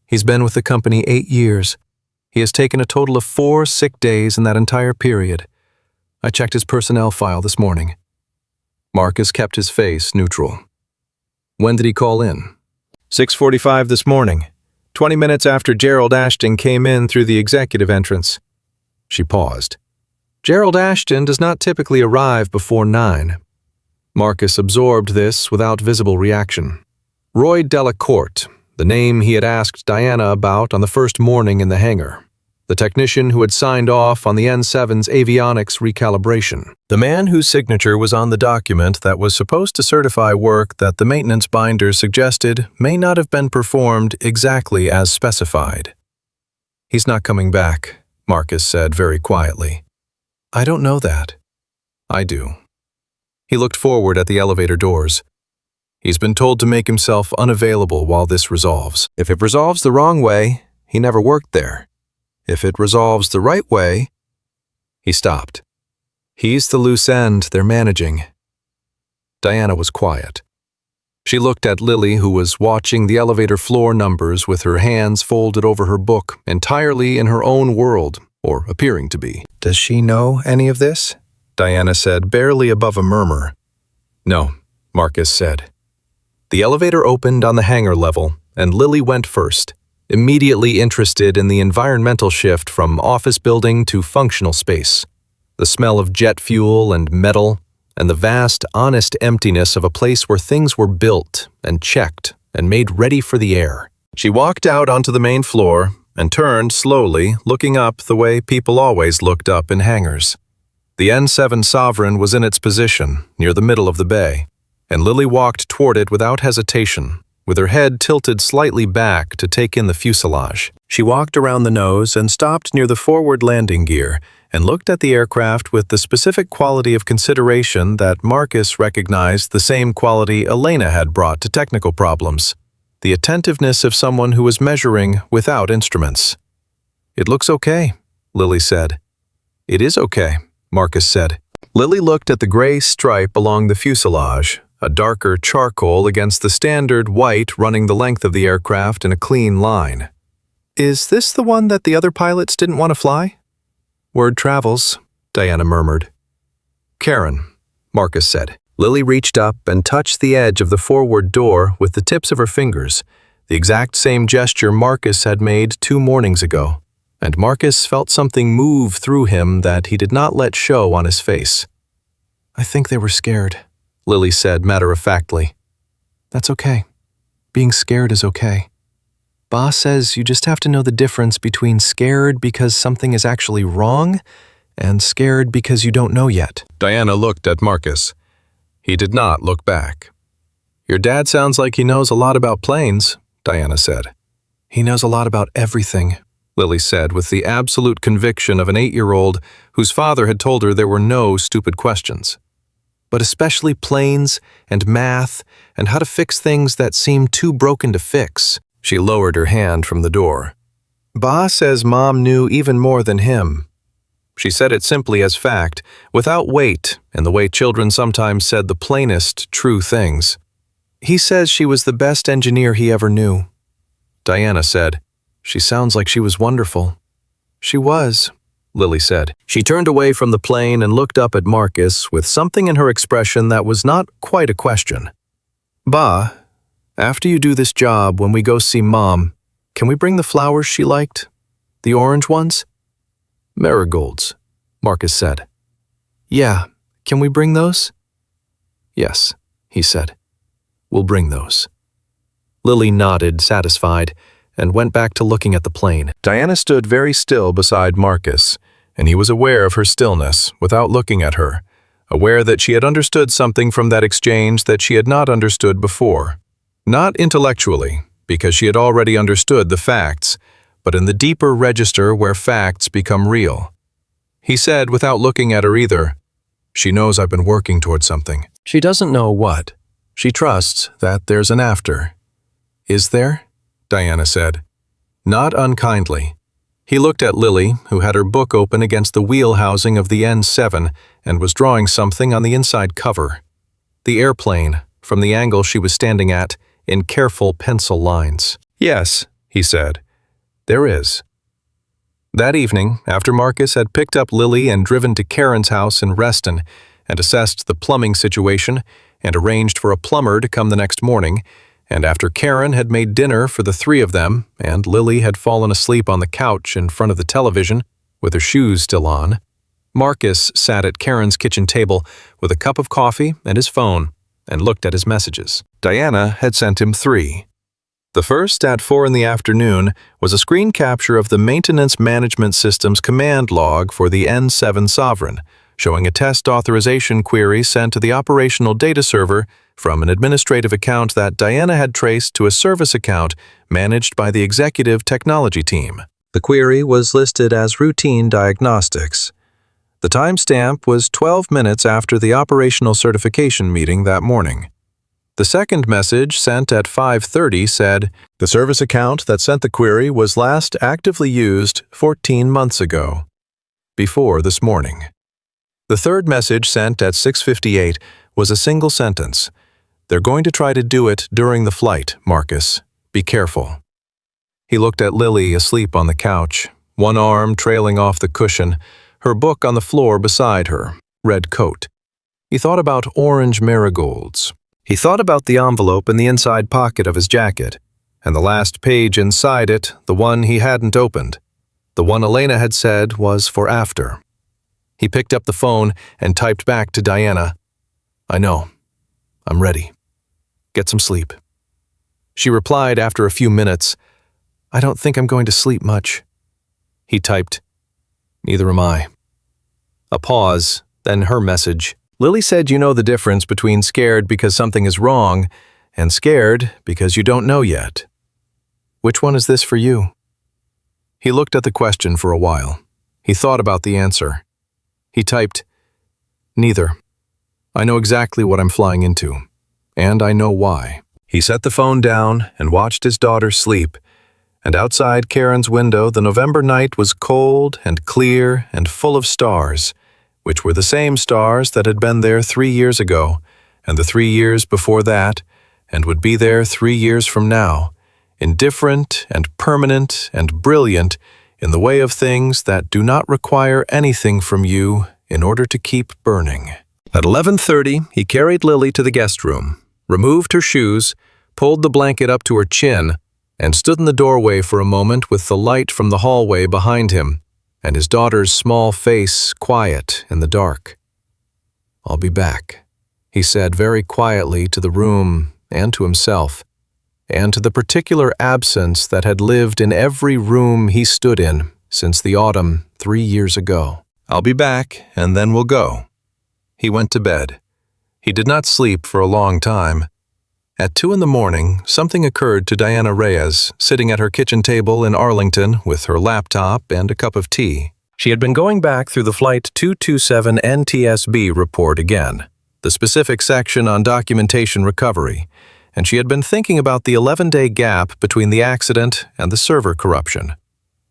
He's been with the company 8 years. He has taken a total of 4 sick days in that entire period. I checked his personnel file this morning." Marcus kept his face neutral. "When did he call in?" 6:45 this morning, 20 minutes after Gerald Ashton came in through the executive entrance." She paused. "Gerald Ashton does not typically arrive before 9. Marcus absorbed this without visible reaction. Roy Delacourt, the name he had asked Diana about on the first morning in the hangar. The technician who had signed off on the N7's avionics recalibration. The man whose signature was on the document that was supposed to certify work that the maintenance binder suggested may not have been performed exactly as specified. "He's not coming back," Marcus said very quietly. "I don't know that." "I do." He looked forward at the elevator doors. "He's been told to make himself unavailable while this resolves. If it resolves the wrong way, he never worked there. If it resolves the right way..." He stopped. "He's the loose end they're managing." Diana was quiet. She looked at Lily, who was watching the elevator floor numbers with her hands folded over her book, entirely in her own world, or appearing to be. "Does she know any of this?" Diana said, barely above a murmur. "No," Marcus said. The elevator opened on the hangar level, and Lily went first, immediately interested in the environmental shift from office building to functional space. The smell of jet fuel and metal, and the vast, honest emptiness of a place where things were built and checked and made ready for the air. She walked out onto the main floor and turned slowly, looking up the way people always looked up in hangars. The N7 Sovereign was in its position, near the middle of the bay, and Lily walked toward it without hesitation, with her head tilted slightly back to take in the fuselage. She walked around the nose and stopped near the forward landing gear and looked at the aircraft with the specific quality of consideration that Marcus recognized the same quality Elena had brought to technical problems, the attentiveness of someone who was measuring without instruments. "It looks okay," Lily said. "It is okay," Marcus said. Lily looked at the gray stripe along the fuselage, a darker charcoal against the standard white running the length of the aircraft in a clean line. "Is this the one that the other pilots didn't want to fly?" "Word travels," Diana murmured. "Karen," Marcus said. Lily reached up and touched the edge of the forward door with the tips of her fingers, the exact same gesture Marcus had made 2 mornings ago, and Marcus felt something move through him that he did not let show on his face. "I think they were scared," Lily said matter-of-factly. "That's okay. Being scared is okay. Boss says you just have to know the difference between scared because something is actually wrong and scared because you don't know yet." Diana looked at Marcus. He did not look back. "Your dad sounds like he knows a lot about planes," Diana said. "He knows a lot about everything," Lily said with the absolute conviction of an 8-year-old whose father had told her there were no stupid questions. "But especially planes and math and how to fix things that seem too broken to fix." She lowered her hand from the door. "Ba says Mom knew even more than him." She said it simply as fact, without weight, in the way children sometimes said the plainest, true things. "He says she was the best engineer he ever knew." Diana said, "She sounds like she was wonderful." "She was," Lily said. She turned away from the plane and looked up at Marcus with something in her expression that was not quite a question. "Ba, after you do this job, when we go see Mom, can we bring the flowers she liked? The orange ones?" "Marigolds," Marcus said. "Yeah, can we bring those?" "Yes," he said. "We'll bring those." Lily nodded, satisfied, and went back to looking at the plane. Diana stood very still beside Marcus, and he was aware of her stillness without looking at her, aware that she had understood something from that exchange that she had not understood before. Not intellectually, because she had already understood the facts, but in the deeper register where facts become real. He said, without looking at her either, "She knows I've been working toward something. She doesn't know what. She trusts that there's an after." "Is there?" Diana said. Not unkindly. He looked at Lily, who had her book open against the wheel housing of the N7 and was drawing something on the inside cover. The airplane, from the angle she was standing at, in careful pencil lines. "Yes," he said, "there is." That evening, after Marcus had picked up Lily and driven to Karen's house in Reston and assessed the plumbing situation and arranged for a plumber to come the next morning, and after Karen had made dinner for the three of them and Lily had fallen asleep on the couch in front of the television with her shoes still on, Marcus sat at Karen's kitchen table with a cup of coffee and his phone and looked at his messages. Diana had sent him 3. The first, at 4 in the afternoon, was a screen capture of the Maintenance Management System's command log for the N7 Sovereign, showing a test authorization query sent to the operational data server from an administrative account that Diana had traced to a service account managed by the executive technology team. The query was listed as routine diagnostics. The timestamp was 12 minutes after the operational certification meeting that morning. The second message, sent at 5:30, said, "The service account that sent the query was last actively used 14 months ago, before this morning." The third message, sent at 6:58, was a single sentence. "They're going to try to do it during the flight, Marcus. Be careful." He looked at Lily asleep on the couch, one arm trailing off the cushion, her book on the floor beside her, red coat. He thought about orange marigolds. He thought about the envelope in the inside pocket of his jacket, and the last page inside it, the one he hadn't opened. The one Elena had said was for after. He picked up the phone and typed back to Diana, "I know. I'm ready. Get some sleep." She replied after a few minutes, "I don't think I'm going to sleep much." He typed, "Neither am I." A pause, then her message. "Lily said you know the difference between scared because something is wrong and scared because you don't know yet. Which one is this for you?" He looked at the question for a while. He thought about the answer. He typed, "Neither. I know exactly what I'm flying into, and I know why." He set the phone down and watched his daughter sleep, and outside Karen's window the November night was cold and clear and full of stars, which were the same stars that had been there 3 years ago, and the 3 years before that, and would be there 3 years from now, indifferent and permanent and brilliant in the way of things that do not require anything from you in order to keep burning. At 11:30, he carried Lily to the guest room, removed her shoes, pulled the blanket up to her chin, and stood in the doorway for a moment with the light from the hallway behind him, and his daughter's small face quiet in the dark. "I'll be back," he said very quietly to the room and to himself, and to the particular absence that had lived in every room he stood in since the autumn 3 years ago. "I'll be back, and then we'll go." He went to bed. He did not sleep for a long time. At 2 in the morning, something occurred to Diana Reyes, sitting at her kitchen table in Arlington with her laptop and a cup of tea. She had been going back through the Flight 227 NTSB report again, the specific section on documentation recovery, and she had been thinking about the 11-day gap between the accident and the server corruption.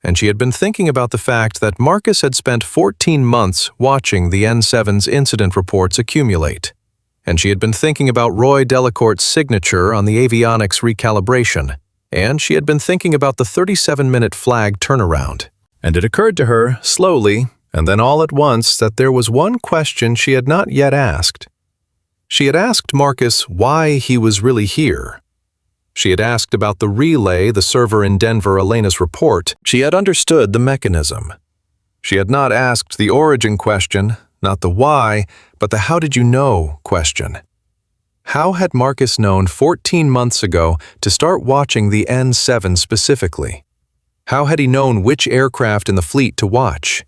And she had been thinking about the fact that Marcus had spent 14 months watching the N7's incident reports accumulate. And she had been thinking about Roy Delacourt's signature on the avionics recalibration, and she had been thinking about the 37-minute flag turnaround. And it occurred to her, slowly, and then all at once, that there was one question she had not yet asked. She had asked Marcus why he was really here. She had asked about the relay the server in Denver Elena's report. She had understood the mechanism. She had not asked the origin question, not the why, but the how did you know question. How had Marcus known 14 months ago to start watching the N7 specifically? How had he known which aircraft in the fleet to watch?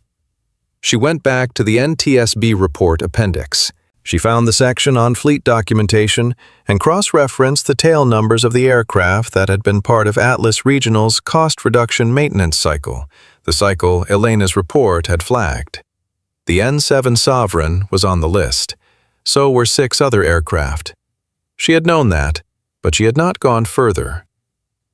She went back to the NTSB report appendix. She found the section on fleet documentation and cross-referenced the tail numbers of the aircraft that had been part of Atlas Regional's cost reduction maintenance cycle, the cycle Elena's report had flagged. The N7 Sovereign was on the list. So were 6 other aircraft. She had known that, but she had not gone further.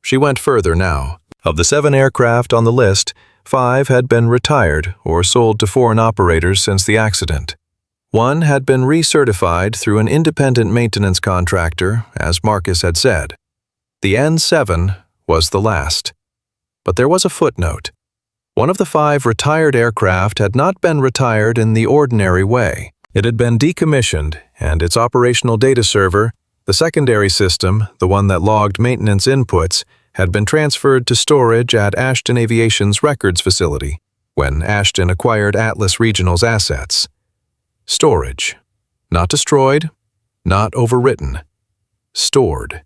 She went further now. Of the 7 aircraft on the list, 5 had been retired or sold to foreign operators since the accident. 1 had been recertified through an independent maintenance contractor, as Marcus had said. The N7 was the last. But there was a footnote. One of the 5 retired aircraft had not been retired in the ordinary way. It had been decommissioned, and its operational data server, the secondary system, the one that logged maintenance inputs, had been transferred to storage at Ashton Aviation's records facility when Ashton acquired Atlas Regional's assets. Storage. Not destroyed, not overwritten. Stored.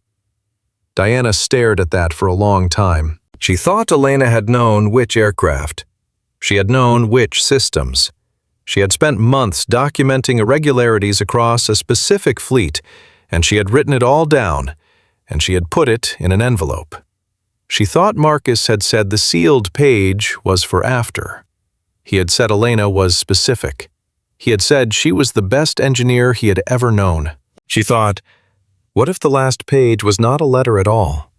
Diana stared at that for a long time. She thought Elena had known which aircraft. She had known which systems. She had spent months documenting irregularities across a specific fleet, and she had written it all down, and she had put it in an envelope. She thought Marcus had said the sealed page was for after. He had said Elena was specific. He had said she was the best engineer he had ever known. She thought, what if the last page was not a letter at all?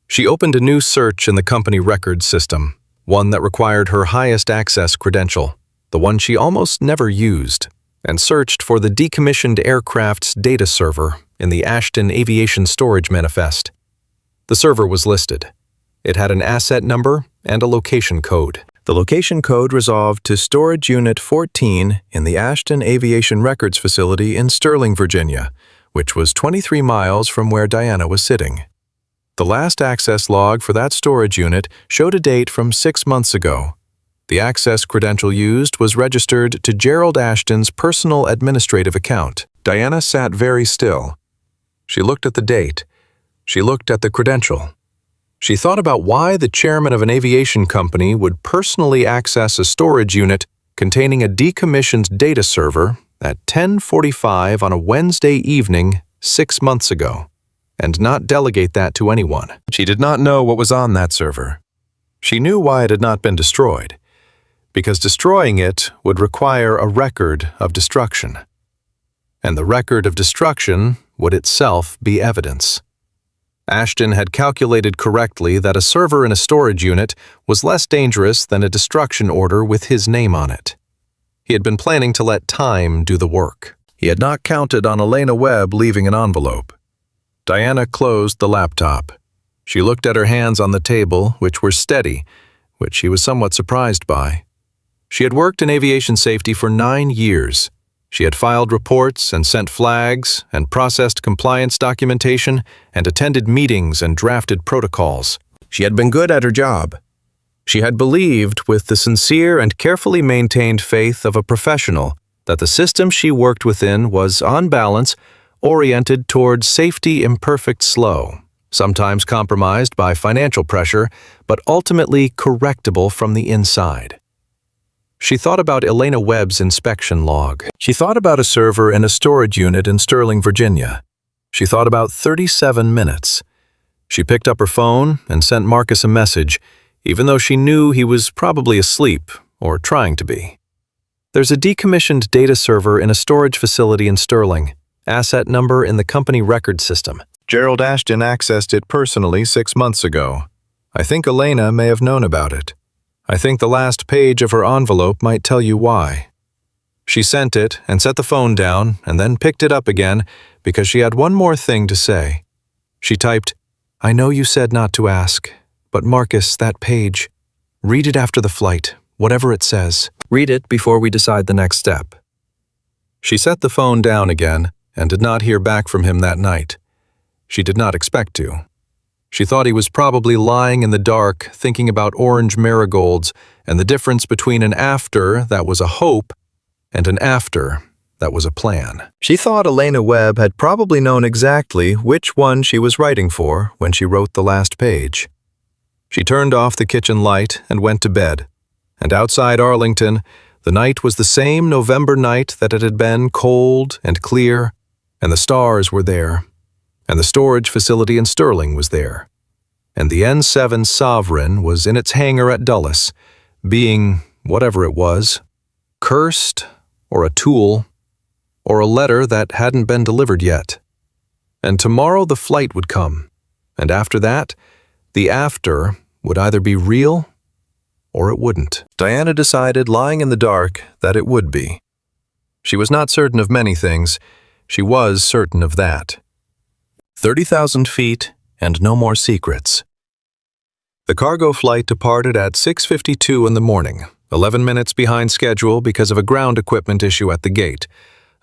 She opened a new search in the company records system, one that required her highest access credential, the one she almost never used, and searched for the decommissioned aircraft's data server in the Ashton Aviation storage manifest. The server was listed. It had an asset number and a location code. The location code resolved to Storage Unit 14 in the Ashton Aviation Records Facility in Sterling, Virginia, which was 23 miles from where Diana was sitting. The last access log for that storage unit showed a date from 6 months ago. The access credential used was registered to Gerald Ashton's personal administrative account. Diana sat very still. She looked at the date. She looked at the credential. She thought about why the chairman of an aviation company would personally access a storage unit containing a decommissioned data server at 10:45 on a Wednesday evening 6 months ago, and not delegate that to anyone. She did not know what was on that server. She knew why it had not been destroyed, because destroying it would require a record of destruction. And the record of destruction would itself be evidence. Ashton had calculated correctly that a server in a storage unit was less dangerous than a destruction order with his name on it. He had been planning to let time do the work. He had not counted on Elena Webb leaving an envelope. Diana closed the laptop. She looked at her hands on the table, which were steady, which she was somewhat surprised by. She had worked in aviation safety for 9 years. She had filed reports and sent flags and processed compliance documentation and attended meetings and drafted protocols. She had been good at her job. She had believed, with the sincere and carefully maintained faith of a professional, that the system she worked within was, on balance, oriented toward safety imperfect slow, sometimes compromised by financial pressure, but ultimately correctable from the inside. She thought about Elena Webb's inspection log. She thought about a server in a storage unit in Sterling, Virginia. She thought about 37 minutes. She picked up her phone and sent Marcus a message, even though she knew he was probably asleep or trying to be. There's a decommissioned data server in a storage facility in Sterling. Asset number in the company record system. Gerald Ashton accessed it personally 6 months ago. I think Elena may have known about it. I think the last page of her envelope might tell you why. She sent it and set the phone down and then picked it up again because she had one more thing to say. She typed, I know you said not to ask, but Marcus, that page, read it after the flight, whatever it says. Read it before we decide the next step. She set the phone down again and did not hear back from him that night. She did not expect to. She thought he was probably lying in the dark, thinking about orange marigolds and the difference between an after that was a hope and an after that was a plan. She thought Elena Webb had probably known exactly which one she was writing for when she wrote the last page. She turned off the kitchen light and went to bed, and outside Arlington, the night was the same November night that it had been, cold and clear, and the stars were there, and the storage facility in Sterling was there, and the N7 Sovereign was in its hangar at Dulles, being, whatever it was, cursed, or a tool, or a letter that hadn't been delivered yet. And tomorrow the flight would come, and after that, the after would either be real or it wouldn't. Diana decided, lying in the dark, that it would be. She was not certain of many things. She was certain of that. 30,000 feet and no more secrets. The cargo flight departed at 6:52 in the morning, 11 minutes behind schedule because of a ground equipment issue at the gate,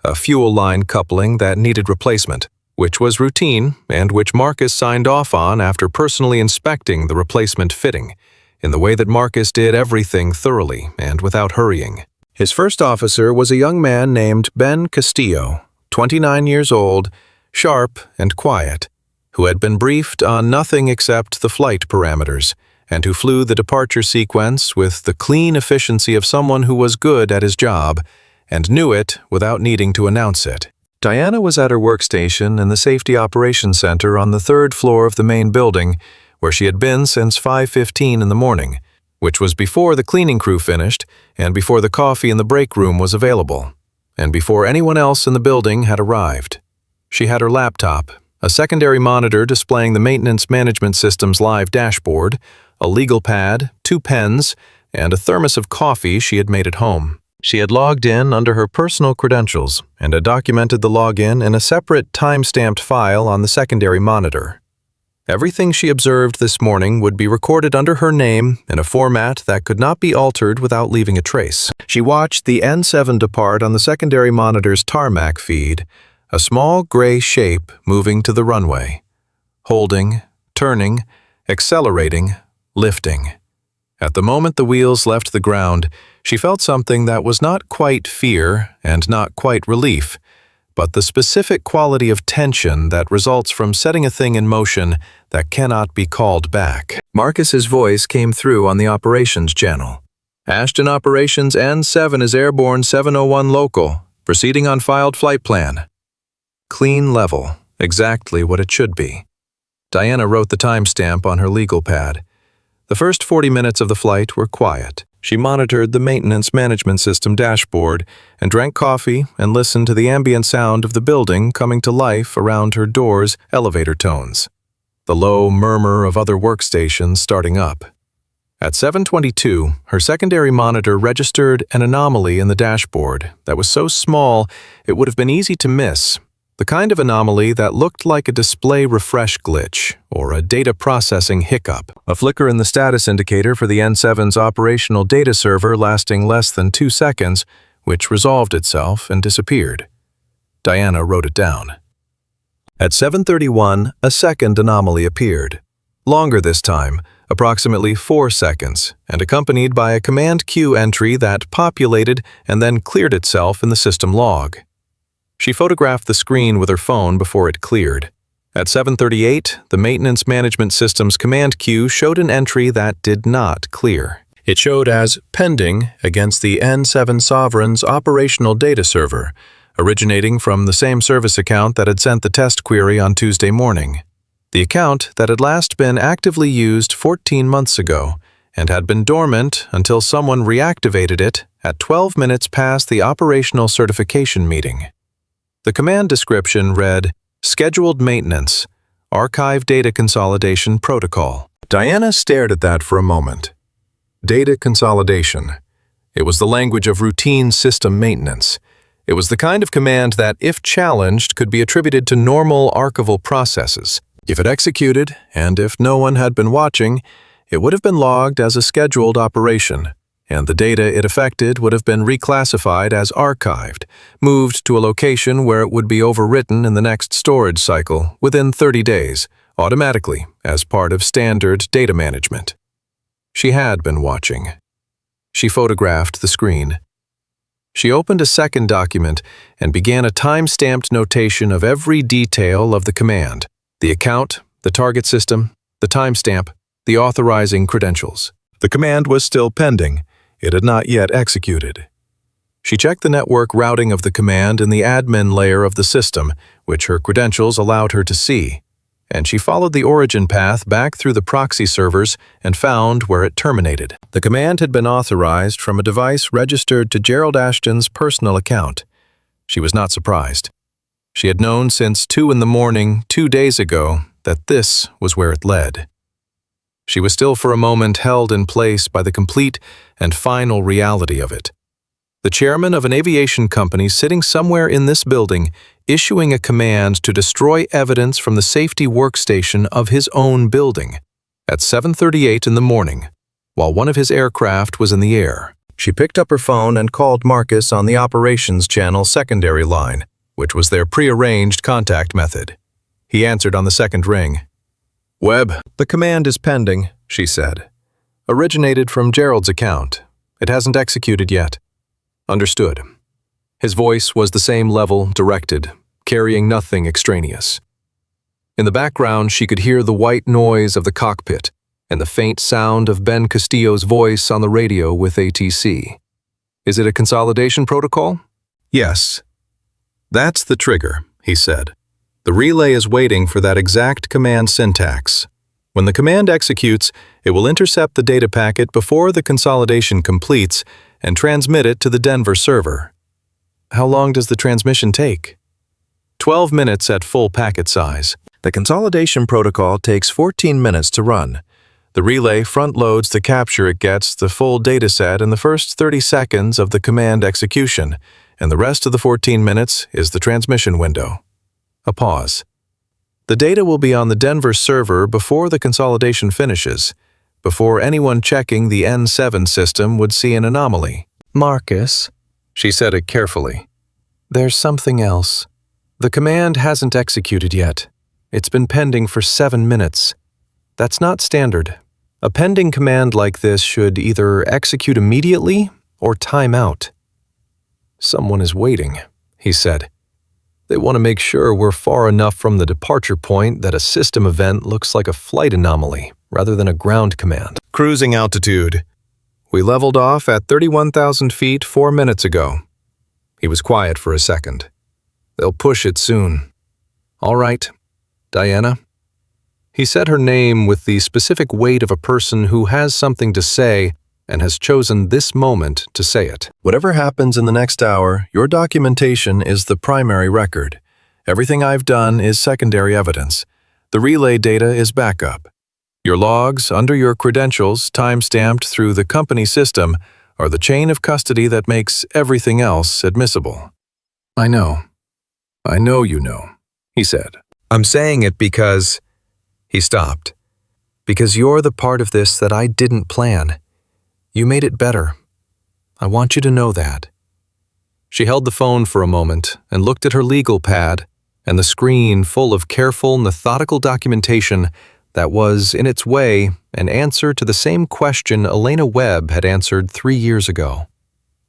a fuel line coupling that needed replacement, which was routine and which Marcus signed off on after personally inspecting the replacement fitting, in the way that Marcus did everything thoroughly and without hurrying. His first officer was a young man named Ben Castillo, 29 years old, sharp and quiet, who had been briefed on nothing except the flight parameters, and who flew the departure sequence with the clean efficiency of someone who was good at his job and knew it without needing to announce it. Diana was at her workstation in the Safety Operations Center on the 3rd floor of the main building, where she had been since 5:15 in the morning, which was before the cleaning crew finished and before the coffee in the break room was available, and before anyone else in the building had arrived. She had her laptop, a secondary monitor displaying the maintenance management system's live dashboard, a legal pad, 2 pens, and a thermos of coffee she had made at home. She had logged in under her personal credentials and had documented the login in a separate time-stamped file on the secondary monitor. Everything she observed this morning would be recorded under her name in a format that could not be altered without leaving a trace. She watched the N7 depart on the secondary monitor's tarmac feed, a small gray shape moving to the runway, holding, turning, accelerating, lifting. At the moment the wheels left the ground, she felt something that was not quite fear and not quite relief, but the specific quality of tension that results from setting a thing in motion that cannot be called back. Marcus's voice came through on the operations channel. Ashton Operations N7 is airborne 701 local, proceeding on filed flight plan. Clean level, exactly what it should be. Diana wrote the timestamp on her legal pad. The first 40 minutes of the flight were quiet. She monitored the maintenance management system dashboard and drank coffee and listened to the ambient sound of the building coming to life around her door's elevator tones, the low murmur of other workstations starting up. At 7:22, her secondary monitor registered an anomaly in the dashboard that was so small it would have been easy to miss, the kind of anomaly that looked like a display refresh glitch or a data processing hiccup, a flicker in the status indicator for the N7's operational data server lasting less than 2 seconds, which resolved itself and disappeared. Diana wrote it down. At 7:31, a second anomaly appeared, longer this time, approximately 4 seconds, and accompanied by a command queue entry that populated and then cleared itself in the system log. She photographed the screen with her phone before it cleared. At 7:38, the maintenance management system's command queue showed an entry that did not clear. It showed as pending against the N7 Sovereign's operational data server, originating from the same service account that had sent the test query on Tuesday morning. The account that had last been actively used 14 months ago and had been dormant until someone reactivated it at 12 minutes past the operational certification meeting. The command description read, Scheduled Maintenance, Archive Data Consolidation Protocol. Diana stared at that for a moment. Data consolidation. It was the language of routine system maintenance. It was the kind of command that, if challenged, could be attributed to normal archival processes. If it executed, and if no one had been watching, it would have been logged as a scheduled operation, and the data it affected would have been reclassified as archived, moved to a location where it would be overwritten in the next storage cycle within 30 days, automatically, as part of standard data management. She had been watching. She photographed the screen. She opened a second document and began a time-stamped notation of every detail of the command, the account, the target system, the timestamp, the authorizing credentials. The command was still pending. It had not yet executed. She checked the network routing of the command in the admin layer of the system, which her credentials allowed her to see, and she followed the origin path back through the proxy servers and found where it terminated. The command had been authorized from a device registered to Gerald Ashton's personal account. She was not surprised. She had known since 2 in the morning 2 days ago that this was where it led. She was still for a moment held in place by the complete and final reality of it. The chairman of an aviation company sitting somewhere in this building, issuing a command to destroy evidence from the safety workstation of his own building at 7:38 in the morning, while one of his aircraft was in the air. She picked up her phone and called Marcus on the operations channel secondary line, which was their prearranged contact method. He answered on the second ring. "Webb, the command is pending," she said. "Originated from Gerald's account. It hasn't executed yet." "Understood." His voice was the same level, directed, carrying nothing extraneous. In the background, she could hear the white noise of the cockpit and the faint sound of Ben Castillo's voice on the radio with ATC. "Is it a consolidation protocol?" "Yes." "That's the trigger," he said. "The relay is waiting for that exact command syntax. When the command executes, it will intercept the data packet before the consolidation completes and transmit it to the Denver server." "How long does the transmission take?" 12 minutes at full packet size. The consolidation protocol takes 14 minutes to run. The relay front-loads the capture it gets the full dataset in the first 30 seconds of the command execution, and the rest of the 14 minutes is the transmission window. A pause. "The data will be on the Denver server before the consolidation finishes, before anyone checking the N7 system would see an anomaly." "Marcus," she said it carefully, "there's something else. The command hasn't executed yet. It's been pending for 7 minutes. That's not standard. A pending command like this should either execute immediately or time out." "Someone is waiting," he said. "They want to make sure we're far enough from the departure point that a system event looks like a flight anomaly rather than a ground command." "Cruising altitude. We leveled off at 31,000 feet 4 minutes ago." He was quiet for a second. "They'll push it soon." "All right, Diana." He said her name with the specific weight of a person who has something to say and has chosen this moment to say it. "Whatever happens in the next hour, your documentation is the primary record. Everything I've done is secondary evidence. The relay data is backup. Your logs, under your credentials, time-stamped through the company system, are the chain of custody that makes everything else admissible." "I know. I know you know," he said. "I'm saying it because—" He stopped. "Because you're the part of this that I didn't plan. You made it better. I want you to know that." She held the phone for a moment and looked at her legal pad and the screen full of careful, methodical documentation that was, in its way, an answer to the same question Elena Webb had answered 3 years ago.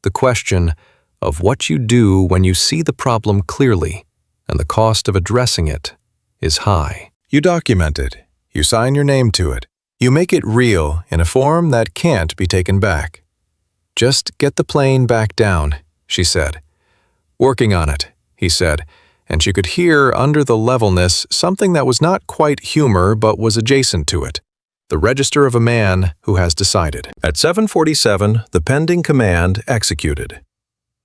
The question of what you do when you see the problem clearly and the cost of addressing it is high. You document it. You sign your name to it. You make it real in a form that can't be taken back. "Just get the plane back down," she said. "Working on it," he said, and she could hear under the levelness something that was not quite humor but was adjacent to it. The register of a man who has decided. At 7:47, the pending command executed.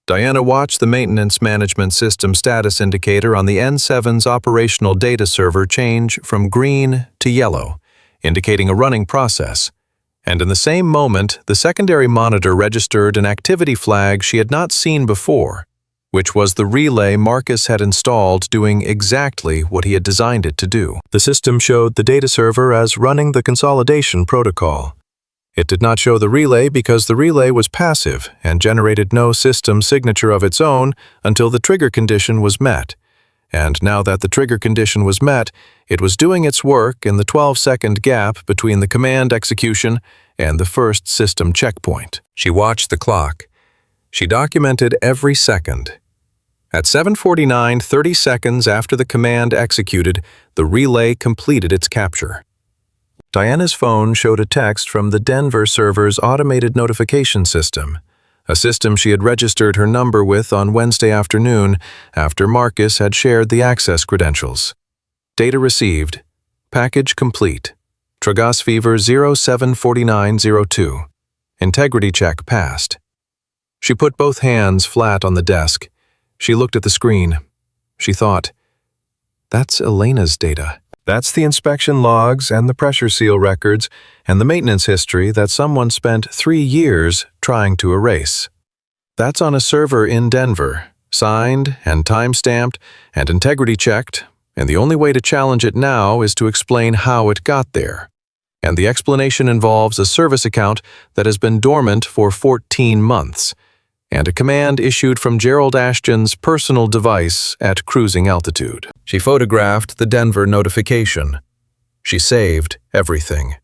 Diana watched the maintenance management system status indicator on the N7's operational data server change from green to yellow, indicating a running process. And in the same moment, the secondary monitor registered an activity flag she had not seen before, which was the relay Marcus had installed doing exactly what he had designed it to do. The system showed the data server as running the consolidation protocol. It did not show the relay because the relay was passive and generated no system signature of its own until the trigger condition was met. And now that the trigger condition was met, it was doing its work in the 12-second gap between the command execution and the first system checkpoint. She watched the clock. She documented every second. At 7:49, 30 seconds after the command executed, the relay completed its capture. Diana's phone showed a text from the Denver server's automated notification system, a system she had registered her number with on Wednesday afternoon after Marcus had shared the access credentials. Data received. Package complete. Tragas fever 074902. Integrity check passed. She put both hands flat on the desk. She looked at the screen. She thought, "That's Elena's data." That's the inspection logs and the pressure seal records and the maintenance history that someone spent 3 years trying to erase. That's on a server in Denver, signed and time-stamped and integrity-checked, and the only way to challenge it now is to explain how it got there. And the explanation involves a service account that has been dormant for 14 months, and a command issued from Gerald Ashton's personal device at cruising altitude. She photographed the Denver notification. She saved everything.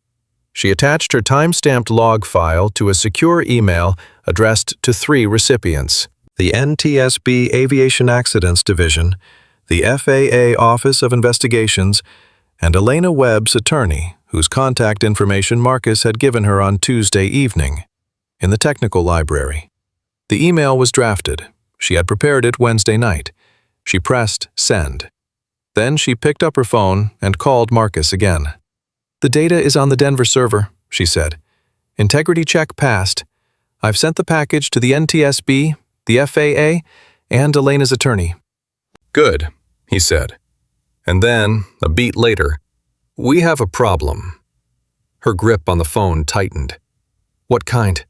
She attached her time-stamped log file to a secure email addressed to 3 recipients: the NTSB Aviation Accidents Division, the FAA Office of Investigations, and Elena Webb's attorney, whose contact information Marcus had given her on Tuesday evening, in the technical library. The email was drafted. She had prepared it Wednesday night. She pressed send. Then she picked up her phone and called Marcus again. "The data is on the Denver server," she said. "Integrity check passed. I've sent the package to the NTSB, the FAA, and Elena's attorney." "Good," he said. And then, a beat later, "We have a problem." Her grip on the phone tightened. "What kind?"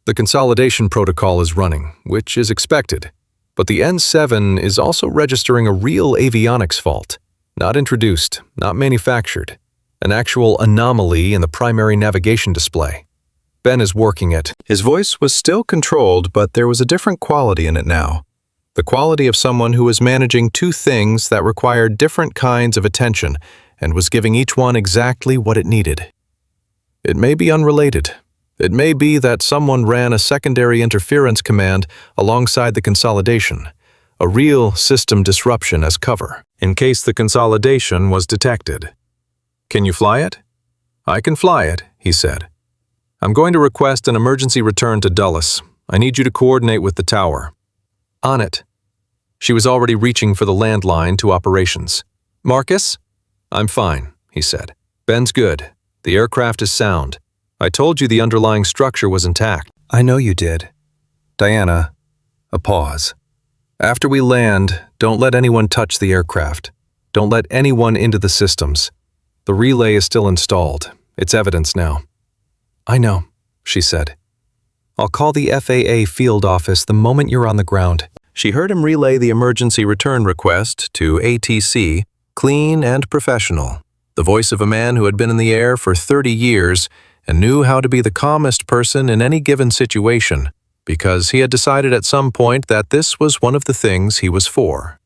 "The consolidation protocol is running, which is expected, but the N7 is also registering a real avionics fault. Not introduced, not manufactured. An actual anomaly in the primary navigation display. Ben is working it." His voice was still controlled, but there was a different quality in it now. The quality of someone who was managing 2 things that required different kinds of attention and was giving each one exactly what it needed. It may be unrelated. It may be that someone ran a secondary interference command alongside the consolidation, a real system disruption as cover, in case the consolidation was detected. "Can you fly it?" "I can fly it," he said. "I'm going to request an emergency return to Dulles. I need you to coordinate with the tower." "On it." She was already reaching for the landline to operations. "Marcus?" "I'm fine," he said. "Ben's good. The aircraft is sound. I told you the underlying structure was intact." "I know you did." "Diana," a pause. "After we land, don't let anyone touch the aircraft. Don't let anyone into the systems. The relay is still installed. It's evidence now." "I know," she said. "I'll call the FAA field office the moment you're on the ground." She heard him relay the emergency return request to ATC, clean and professional, the voice of a man who had been in the air for 30 years and knew how to be the calmest person in any given situation, because he had decided at some point that this was one of the things he was for.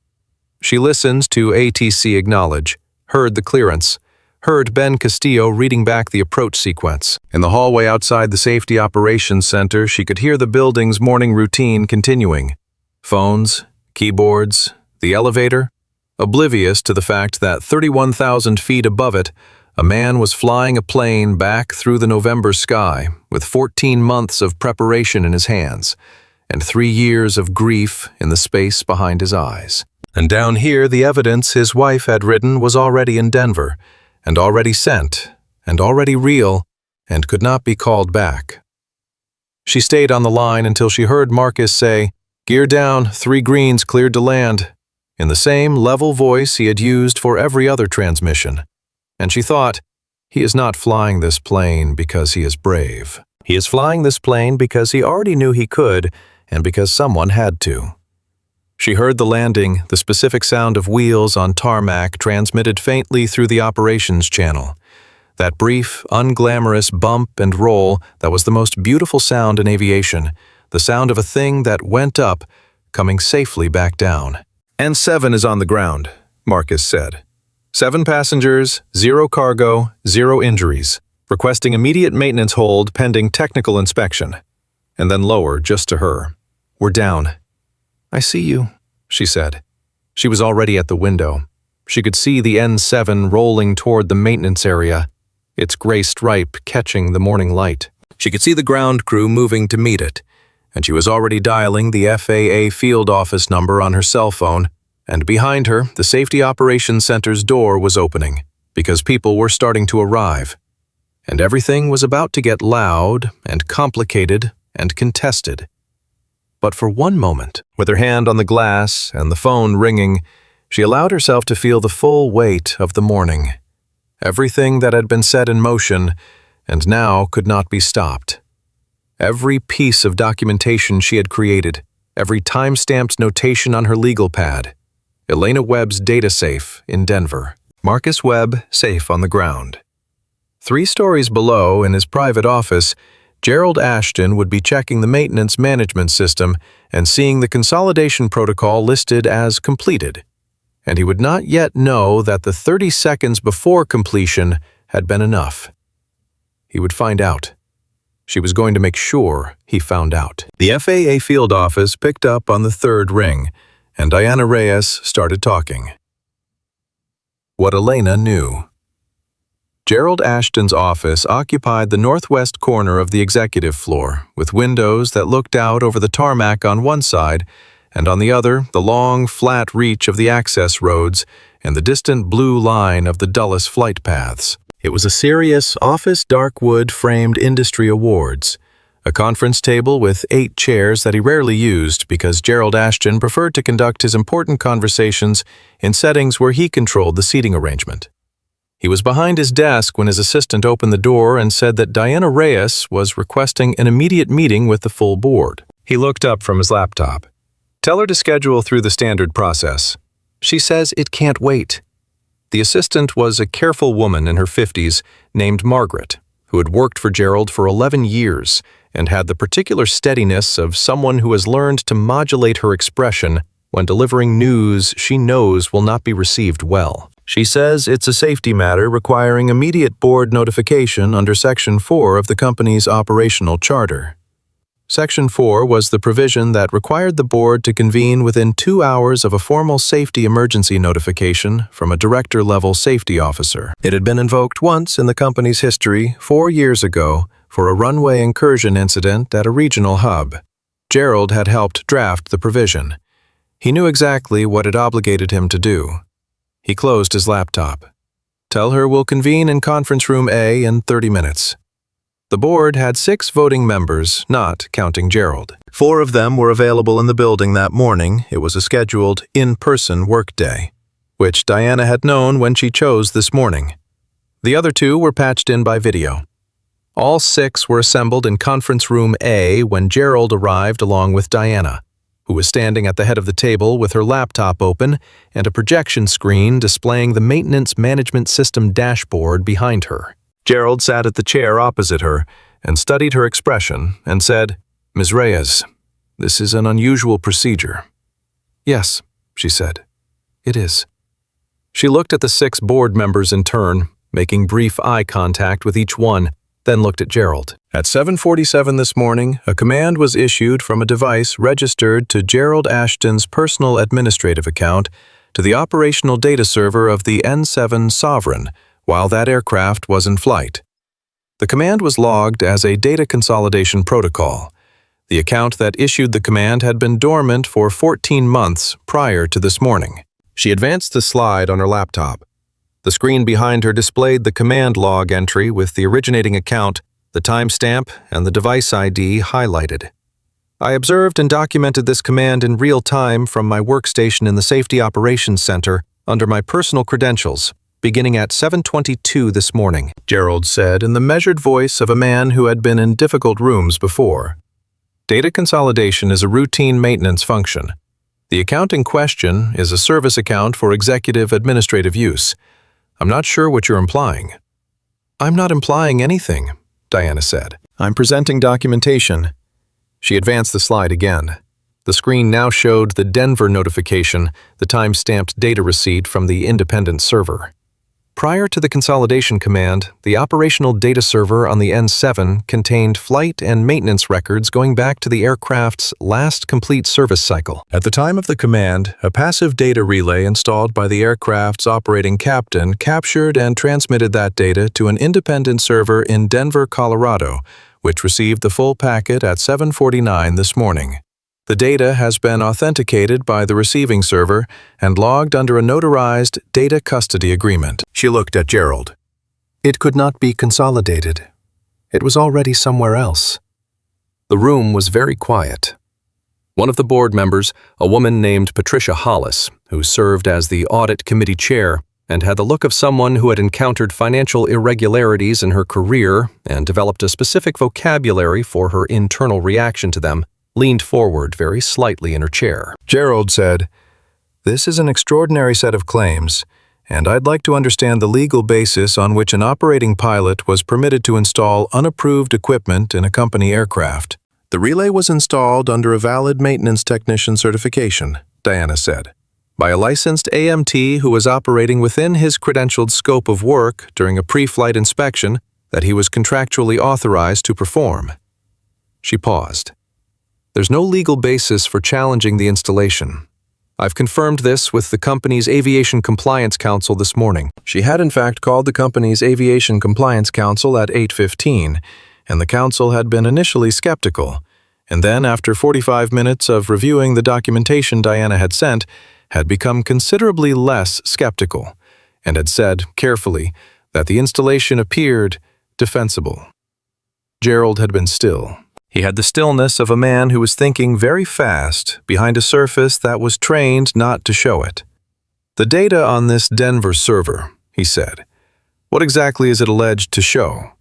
She listened to ATC acknowledge, heard the clearance, heard Ben Castillo reading back the approach sequence. In the hallway outside the Safety Operations Center, she could hear the building's morning routine continuing. Phones, keyboards, the elevator, oblivious to the fact that 31,000 feet above it, a man was flying a plane back through the November sky with 14 months of preparation in his hands and 3 years of grief in the space behind his eyes. And down here, the evidence his wife had written was already in Denver, and already sent, and already real, and could not be called back. She stayed on the line until she heard Marcus say, "Gear down, 3 greens cleared to land," in the same level voice he had used for every other transmission. And she thought, he is not flying this plane because he is brave. He is flying this plane because he already knew he could, and because someone had to. She heard the landing, the specific sound of wheels on tarmac transmitted faintly through the operations channel. That brief, unglamorous bump and roll that was the most beautiful sound in aviation, the sound of a thing that went up, coming safely back down. "N7 is on the ground," Marcus said. 7 passengers, 0 cargo, 0 injuries, requesting immediate maintenance hold pending technical inspection. And then lower, just to her. "We're down." "I see you," she said. She was already at the window. She could see the N7 rolling toward the maintenance area, its gray stripe catching the morning light. She could see the ground crew moving to meet it, and she was already dialing the FAA field office number on her cell phone, and behind her, the Safety Operations Center's door was opening, because people were starting to arrive. And everything was about to get loud and complicated and contested. But for one moment, with her hand on the glass and the phone ringing, She allowed herself to feel the full weight of the morning. Everything that had been set in motion and now could not be stopped. Every piece of documentation she had created, every time-stamped notation on her legal pad. Elena Webb's data safe in Denver. Marcus Webb safe on the ground. 3 stories below, in his private office, Gerald Ashton would be checking the maintenance management system and seeing the consolidation protocol listed as completed. And he would not yet know that the 30 seconds before completion had been enough. He would find out. She was going to make sure he found out. The FAA field office picked up on the 3rd ring, and Diana Reyes started talking. What Elena knew. Gerald Ashton's office occupied the northwest corner of the executive floor, with windows that looked out over the tarmac on one side, and on the other, the long, flat reach of the access roads and the distant blue line of the Dulles flight paths. It was a serious office dark wood framed industry awards, a conference table with 8 chairs that he rarely used because Gerald Ashton preferred to conduct his important conversations in settings where he controlled the seating arrangement. He was behind his desk when his assistant opened the door and said that Diana Reyes was requesting an immediate meeting with the full board. He looked up from his laptop. Tell her to schedule through the standard process. She says it can't wait. The assistant was a careful woman in her 50s named Margaret, who had worked for Gerald for 11 years and had the particular steadiness of someone who has learned to modulate her expression when delivering news she knows will not be received well. She says it's a safety matter requiring immediate board notification under Section 4 of the company's operational charter. Section 4 was the provision that required the board to convene within 2 hours of a formal safety emergency notification from a director-level safety officer. It had been invoked once in the company's history 4 years ago for a runway incursion incident at a regional hub. Gerald had helped draft the provision. He knew exactly what it obligated him to do. He closed his laptop. Tell her we'll convene in conference room A in 30 minutes. The board had 6 voting members, not counting Gerald. 4 of them were available in the building that morning. It was a scheduled, in-person workday, which Diana had known when she chose this morning. The other 2 were patched in by video. All 6 were assembled in conference room A when Gerald arrived along with Diana, who was standing at the head of the table with her laptop open and a projection screen displaying the maintenance management system dashboard behind her. Gerald sat at the chair opposite her and studied her expression and said, "Ms. Reyes, this is an unusual procedure." "Yes," she said, "it is." She looked at the 6 board members in turn, making brief eye contact with each one, then looked at Gerald. At 7:47 this morning, a command was issued from a device registered to Gerald Ashton's personal administrative account to the operational data server of the N7 Sovereign, while that aircraft was in flight. The command was logged as a data consolidation protocol. The account that issued the command had been dormant for 14 months prior to this morning. She advanced the slide on her laptop. The screen behind her displayed the command log entry with the originating account, the timestamp, and the device ID highlighted. I observed and documented this command in real time from my workstation in the Safety Operations Center under my personal credentials, beginning at 7:22 this morning, Gerald said in the measured voice of a man who had been in difficult rooms before. Data consolidation is a routine maintenance function. The account in question is a service account for executive administrative use. I'm not sure what you're implying. I'm not implying anything, Diana said. I'm presenting documentation. She advanced the slide again. The screen now showed the Denver notification, the time-stamped data receipt from the independent server. Prior to the consolidation command, the operational data server on the N7 contained flight and maintenance records going back to the aircraft's last complete service cycle. At the time of the command, a passive data relay installed by the aircraft's operating captain captured and transmitted that data to an independent server in Denver, Colorado, which received the full packet at 7:49 this morning. The data has been authenticated by the receiving server and logged under a notarized data custody agreement. She looked at Gerald. It could not be consolidated. It was already somewhere else. The room was very quiet. One of the board members, a woman named Patricia Hollis, who served as the audit committee chair and had the look of someone who had encountered financial irregularities in her career and developed a specific vocabulary for her internal reaction to them, leaned forward very slightly in her chair. Gerald said, "This is an extraordinary set of claims, and I'd like to understand the legal basis on which an operating pilot was permitted to install unapproved equipment in a company aircraft." "The relay was installed under a valid maintenance technician certification," Diana said, "by a licensed AMT who was operating within his credentialed scope of work during a pre-flight inspection that he was contractually authorized to perform." She paused. "There's no legal basis for challenging the installation. I've confirmed this with the company's Aviation Compliance Council this morning." She had in fact called the company's Aviation Compliance Council at 8:15, and the council had been initially skeptical, and then after 45 minutes of reviewing the documentation Diana had sent, had become considerably less skeptical, and had said, carefully, that the installation appeared defensible. Gerald had been still. He had the stillness of a man who was thinking very fast behind a surface that was trained not to show it. "The data on this Denver server," he said. "What exactly is it alleged to show?"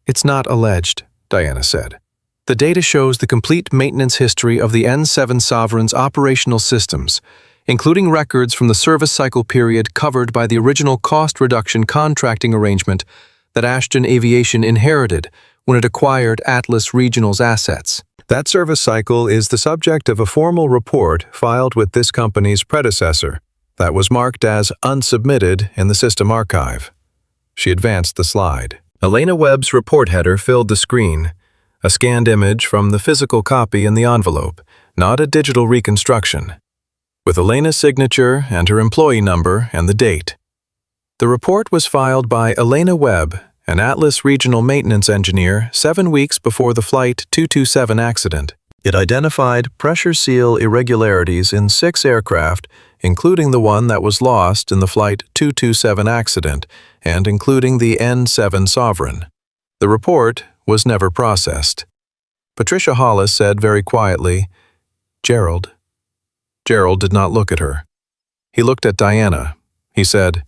"It's not alleged," Diana said. "The data shows the complete maintenance history of the N7 Sovereign's operational systems, including records from the service cycle period covered by the original cost reduction contracting arrangement that Ashton Aviation inherited when it acquired Atlas Regional's assets. That service cycle is the subject of a formal report filed with this company's predecessor that was marked as unsubmitted in the system archive." She advanced the slide. Elena Webb's report header filled the screen, a scanned image from the physical copy in the envelope, not a digital reconstruction, with Elena's signature and her employee number and the date. The report was filed by Elena Webb, an Atlas Regional maintenance engineer, 7 weeks before the Flight 227 accident. It identified pressure seal irregularities in 6 aircraft, including the one that was lost in the Flight 227 accident, and including the N7 Sovereign. The report was never processed. Patricia Hollis said very quietly, "Gerald." Gerald did not look at her. He looked at Diana. He said,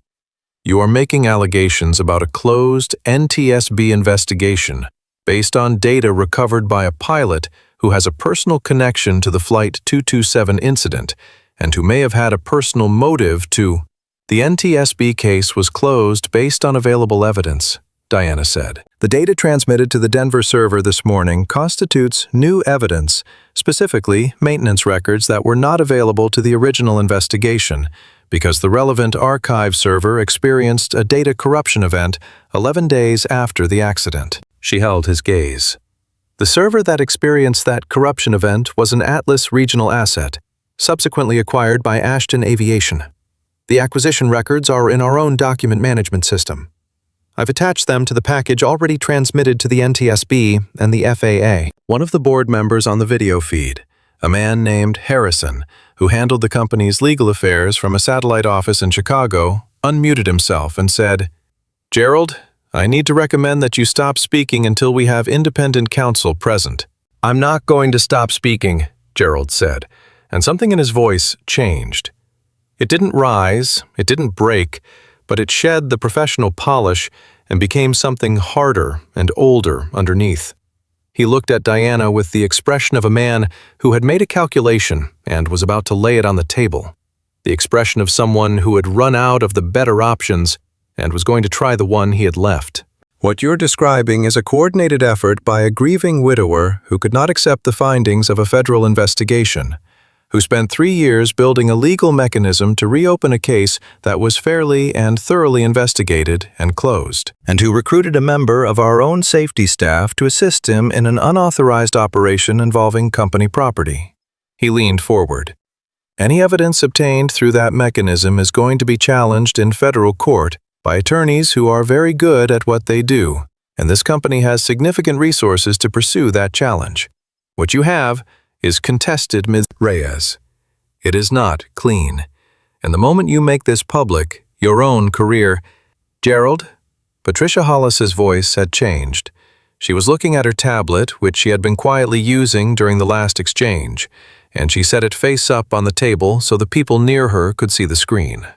"You are making allegations about a closed NTSB investigation based on data recovered by a pilot who has a personal connection to the Flight 227 incident and who may have had a personal motive to—" "The NTSB case was closed based on available evidence," Diana said. "The data transmitted to the Denver server this morning constitutes new evidence, specifically maintenance records that were not available to the original investigation, because the relevant archive server experienced a data corruption event 11 days after the accident." She held his gaze. "The server that experienced that corruption event was an Atlas Regional asset, subsequently acquired by Ashton Aviation. The acquisition records are in our own document management system. I've attached them to the package already transmitted to the NTSB and the FAA." One of the board members on the video feed, a man named Harrison, who handled the company's legal affairs from a satellite office in Chicago, unmuted himself and said, "Gerald, I need to recommend that you stop speaking until we have independent counsel present." "I'm not going to stop speaking," Gerald said, and something in his voice changed. It didn't rise, it didn't break, but it shed the professional polish and became something harder and older underneath. He looked at Diana with the expression of a man who had made a calculation and was about to lay it on the table, the expression of someone who had run out of the better options and was going to try the one he had left. "What you're describing is a coordinated effort by a grieving widower who could not accept the findings of a federal investigation, who spent 3 years building a legal mechanism to reopen a case that was fairly and thoroughly investigated and closed, and who recruited a member of our own safety staff to assist him in an unauthorized operation involving company property." He leaned forward. "Any evidence obtained through that mechanism is going to be challenged in federal court by attorneys who are very good at what they do, and this company has significant resources to pursue that challenge. What you have is contested, Ms. Reyes. It is not clean. And the moment you make this public, your own career—" "Gerald?" Patricia Hollis's voice had changed. She was looking at her tablet, which she had been quietly using during the last exchange, and she set it face up on the table so the people near her could see the screen.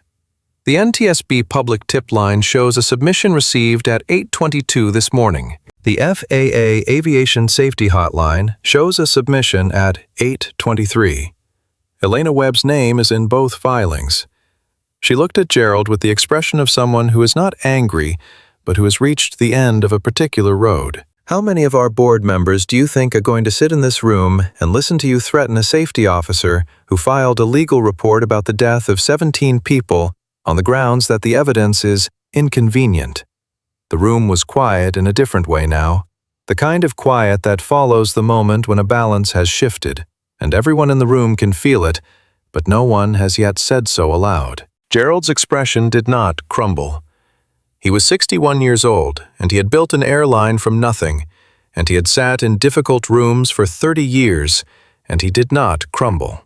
The NTSB public tip line shows a submission received at 8:22 this morning. The FAA Aviation Safety Hotline shows a submission at 8:23. Elena Webb's name is in both filings. She looked at Gerald with the expression of someone who is not angry, but who has reached the end of a particular road. How many of our board members do you think are going to sit in this room and listen to you threaten a safety officer who filed a legal report about the death of 17 people on the grounds that the evidence is inconvenient? The room was quiet in a different way now, the kind of quiet that follows the moment when a balance has shifted, and everyone in the room can feel it, but no one has yet said so aloud. Gerald's expression did not crumble. He was 61 years old, and he had built an airline from nothing, and he had sat in difficult rooms for 30 years, and he did not crumble.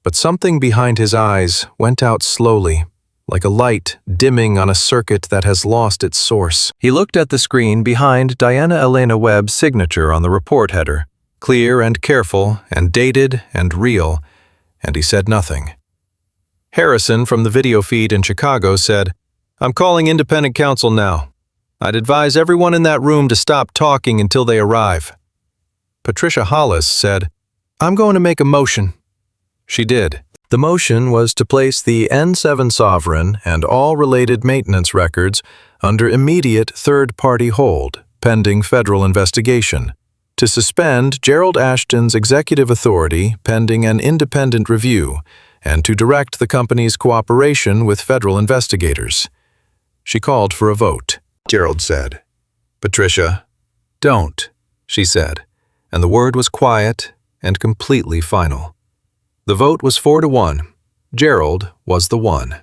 But something behind his eyes went out slowly, like a light dimming on a circuit that has lost its source. He looked at the screen behind Diana Elena Webb's signature on the report header, clear and careful and dated and real, and he said nothing. Harrison from the video feed in Chicago said, "I'm calling independent counsel now. I'd advise everyone in that room to stop talking until they arrive." Patricia Hollis said, "I'm going to make a motion." She did. The motion was to place the N7 Sovereign and all related maintenance records under immediate third-party hold, pending federal investigation, to suspend Gerald Ashton's executive authority pending an independent review, and to direct the company's cooperation with federal investigators. She called for a vote. Gerald said. "Patricia, don't," she said, and the word was quiet and completely final. The vote was 4-1. Gerald was the one.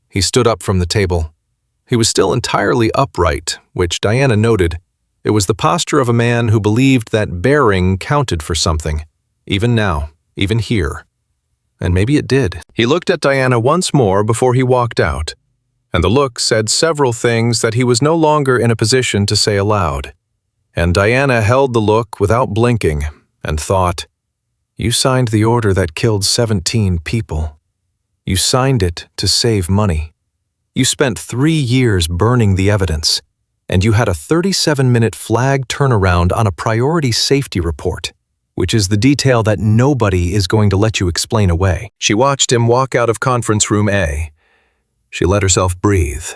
He stood up from the table. He was still entirely upright, which Diana noted. It was the posture of a man who believed that bearing counted for something, even now, even here. And maybe it did. He looked at Diana once more before he walked out, and the look said several things that he was no longer in a position to say aloud. And Diana held the look without blinking and thought, "You signed the order that killed 17 people. You signed it to save money. You spent 3 years burning the evidence, and you had a 37-minute flag turnaround on a priority safety report, which is the detail that nobody is going to let you explain away." She watched him walk out of conference room A. She let herself breathe.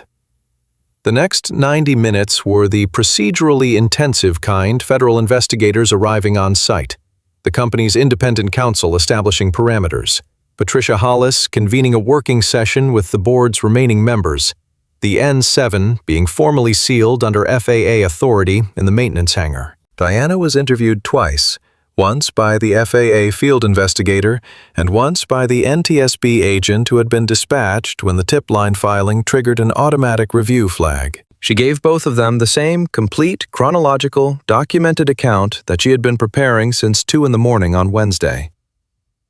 The next 90 minutes were the procedurally intensive kind, federal investigators arriving on site, the company's independent counsel establishing parameters, Patricia Hollis convening a working session with the board's remaining members, the N7 being formally sealed under FAA authority in the maintenance hangar. Diana was interviewed twice, once by the FAA field investigator and once by the NTSB agent who had been dispatched when the tip line filing triggered an automatic review flag. She gave both of them the same complete, chronological, documented account that she had been preparing since 2 a.m. on Wednesday.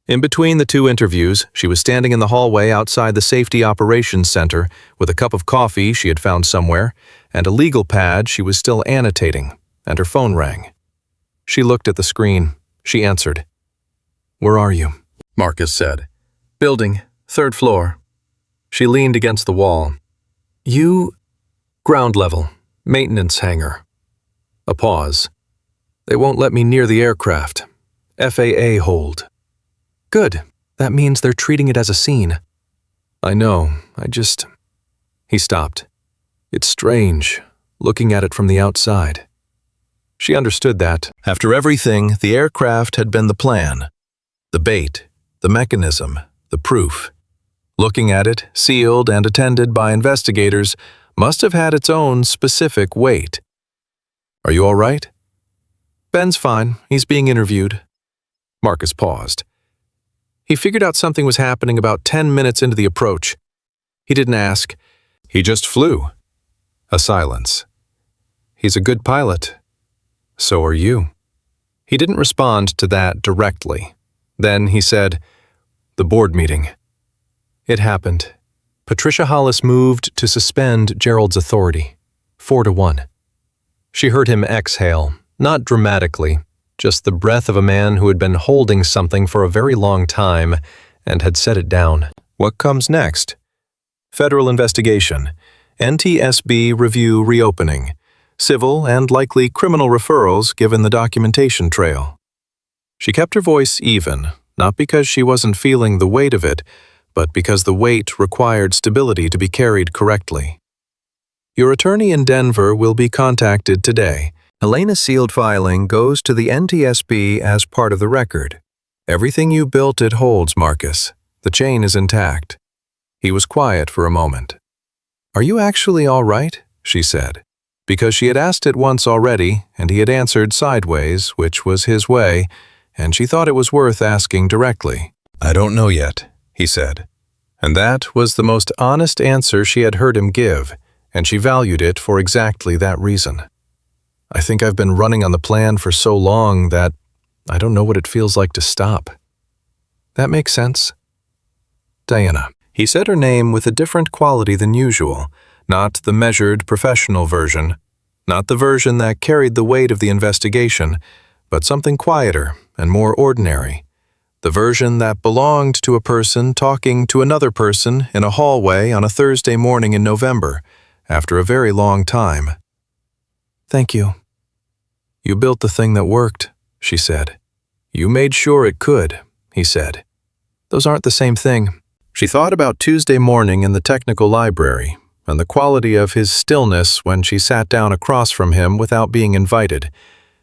In between the 2 interviews, she was standing in the hallway outside the Safety Operations Center with a cup of coffee she had found somewhere and a legal pad she was still annotating, and her phone rang. She looked at the screen. She answered. "Where are you?" Marcus said. "Building, 3rd floor." She leaned against the wall. "You..." "Ground level, maintenance hangar." A pause. "They won't let me near the aircraft. FAA hold." "Good. That means they're treating it as a scene." "I know. He stopped. "It's strange, looking at it from the outside." She understood that. After everything, the aircraft had been the plan. The bait, the mechanism, the proof. Looking at it, sealed and attended by investigators, must have had its own specific weight. "Are you all right?" "Ben's fine. He's being interviewed." Marcus paused. He figured out something was happening about 10 minutes into the approach. He didn't ask. He just flew. A silence. "He's a good pilot. So are you." He didn't respond to that directly. Then he said, "The board meeting." It happened. Patricia Hollis moved to suspend Gerald's authority, 4-1. She heard him exhale, not dramatically, just the breath of a man who had been holding something for a very long time and had set it down. What comes next? Federal investigation, NTSB review reopening, civil and likely criminal referrals given the documentation trail. She kept her voice even, not because she wasn't feeling the weight of it, but because the weight required stability to be carried correctly. Your attorney in Denver will be contacted today. Elena's sealed filing goes to the NTSB as part of the record. Everything you built it holds, Marcus. The chain is intact. He was quiet for a moment. Are you actually all right? She said. Because she had asked it once already, and he had answered sideways, which was his way, and she thought it was worth asking directly. I don't know yet, he said. And that was the most honest answer she had heard him give, and she valued it for exactly that reason. I think I've been running on the plan for so long that I don't know what it feels like to stop. That makes sense? Diana. He said her name with a different quality than usual, not the measured professional version, not the version that carried the weight of the investigation, but something quieter and more ordinary, the version that belonged to a person talking to another person in a hallway on a Thursday morning in November, after a very long time. Thank you. You built the thing that worked, she said. You made sure it could, he said. Those aren't the same thing. She thought about Tuesday morning in the technical library and the quality of his stillness when she sat down across from him without being invited,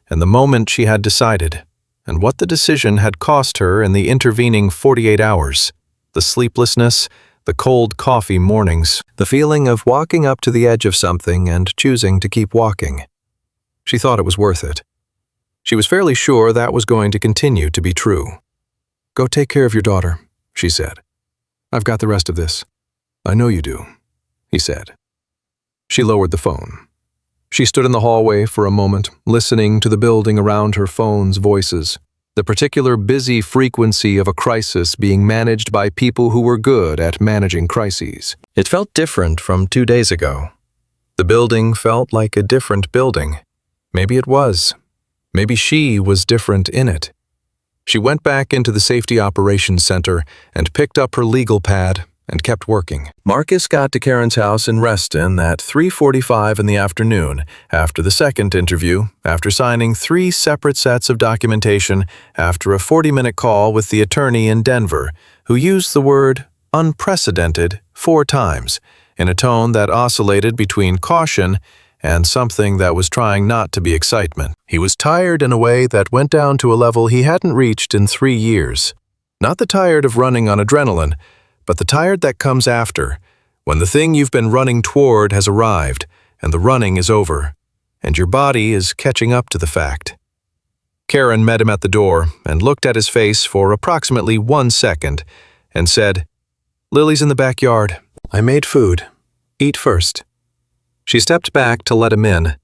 and the moment she had decided, and what the decision had cost her in the intervening 48 hours, the sleeplessness, the cold coffee mornings, the feeling of walking up to the edge of something and choosing to keep walking. She thought it was worth it. She was fairly sure that was going to continue to be true. Go take care of your daughter, she said. I've got the rest of this. I know you do, he said. She lowered the phone. She stood in the hallway for a moment, listening to the building around her phone's voices, the particular busy frequency of a crisis being managed by people who were good at managing crises. It felt different from 2 days ago. The building felt like a different building. Maybe it was. Maybe she was different in it. She went back into the Safety Operations Center and picked up her legal pad and kept working. Marcus got to Karen's house in Reston at 3:45 in the afternoon, after the second interview, after signing 3 separate sets of documentation, after a 40-minute call with the attorney in Denver, who used the word unprecedented 4 times, in a tone that oscillated between caution and something that was trying not to be excitement. He was tired in a way that went down to a level he hadn't reached in 3 years. Not the tired of running on adrenaline, but the tired that comes after, when the thing you've been running toward has arrived, and the running is over, and your body is catching up to the fact. Karen met him at the door and looked at his face for approximately 1 second and said, "Lily's in the backyard. I made food. Eat first." She stepped back to let him in.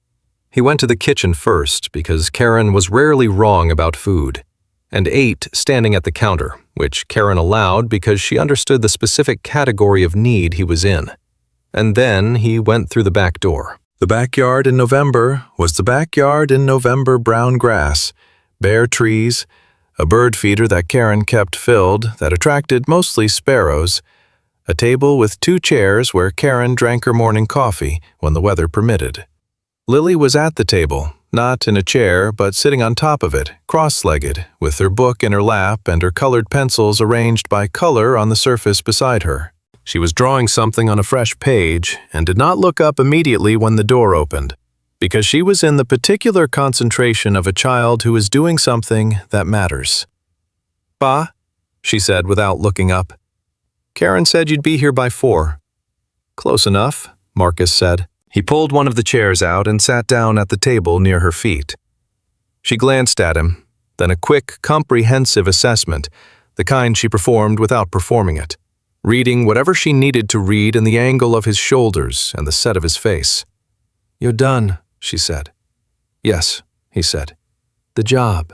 He went to the kitchen first because Karen was rarely wrong about food, and ate standing at the counter, which Karen allowed because she understood the specific category of need he was in. And then he went through the back door. The backyard in November was the backyard in November brown grass, bare trees, a bird feeder that Karen kept filled that attracted mostly sparrows, a table with 2 chairs where Karen drank her morning coffee when the weather permitted. Lily was at the table, not in a chair, but sitting on top of it, cross-legged, with her book in her lap and her colored pencils arranged by color on the surface beside her. She was drawing something on a fresh page and did not look up immediately when the door opened, because she was in the particular concentration of a child who is doing something that matters. "Pa," she said without looking up. "Karen said you'd be here by 4. "Close enough," Marcus said. He pulled one of the chairs out and sat down at the table near her feet. She glanced at him, then a quick, comprehensive assessment, the kind she performed without performing it, reading whatever she needed to read in the angle of his shoulders and the set of his face. "You're done," she said. "Yes," he said. The job,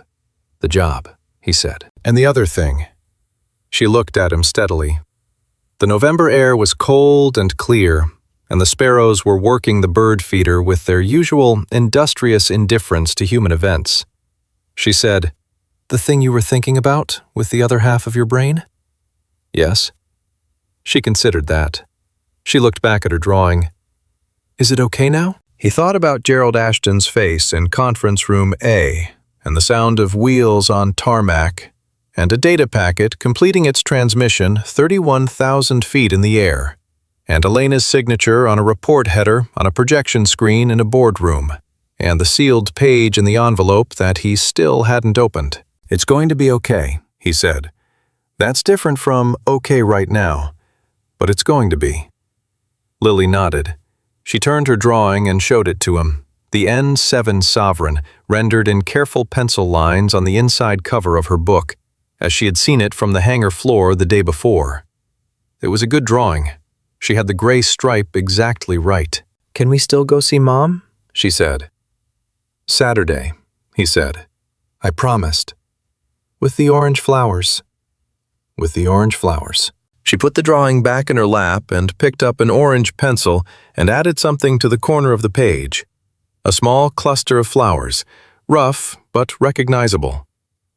he said. "And the other thing." She looked at him steadily. The November air was cold and clear, and the sparrows were working the bird feeder with their usual industrious indifference to human events. She said, "The thing you were thinking about with the other half of your brain?" "Yes." She considered that. She looked back at her drawing. "Is it okay now?" He thought about Gerald Ashton's face in conference room A, and the sound of wheels on tarmac, and a data packet completing its transmission 31,000 feet in the air, and Elena's signature on a report header on a projection screen in a boardroom, and the sealed page in the envelope that he still hadn't opened. "It's going to be okay," he said. "That's different from okay right now, but it's going to be." Lily nodded. She turned her drawing and showed it to him, the N7 Sovereign, rendered in careful pencil lines on the inside cover of her book, as she had seen it from the hangar floor the day before. It was a good drawing. She had the gray stripe exactly right. "Can we still go see Mom?" she said. "Saturday," he said. "I promised." "With the orange flowers." "With the orange flowers." She put the drawing back in her lap and picked up an orange pencil and added something to the corner of the page. A small cluster of flowers, rough but recognizable.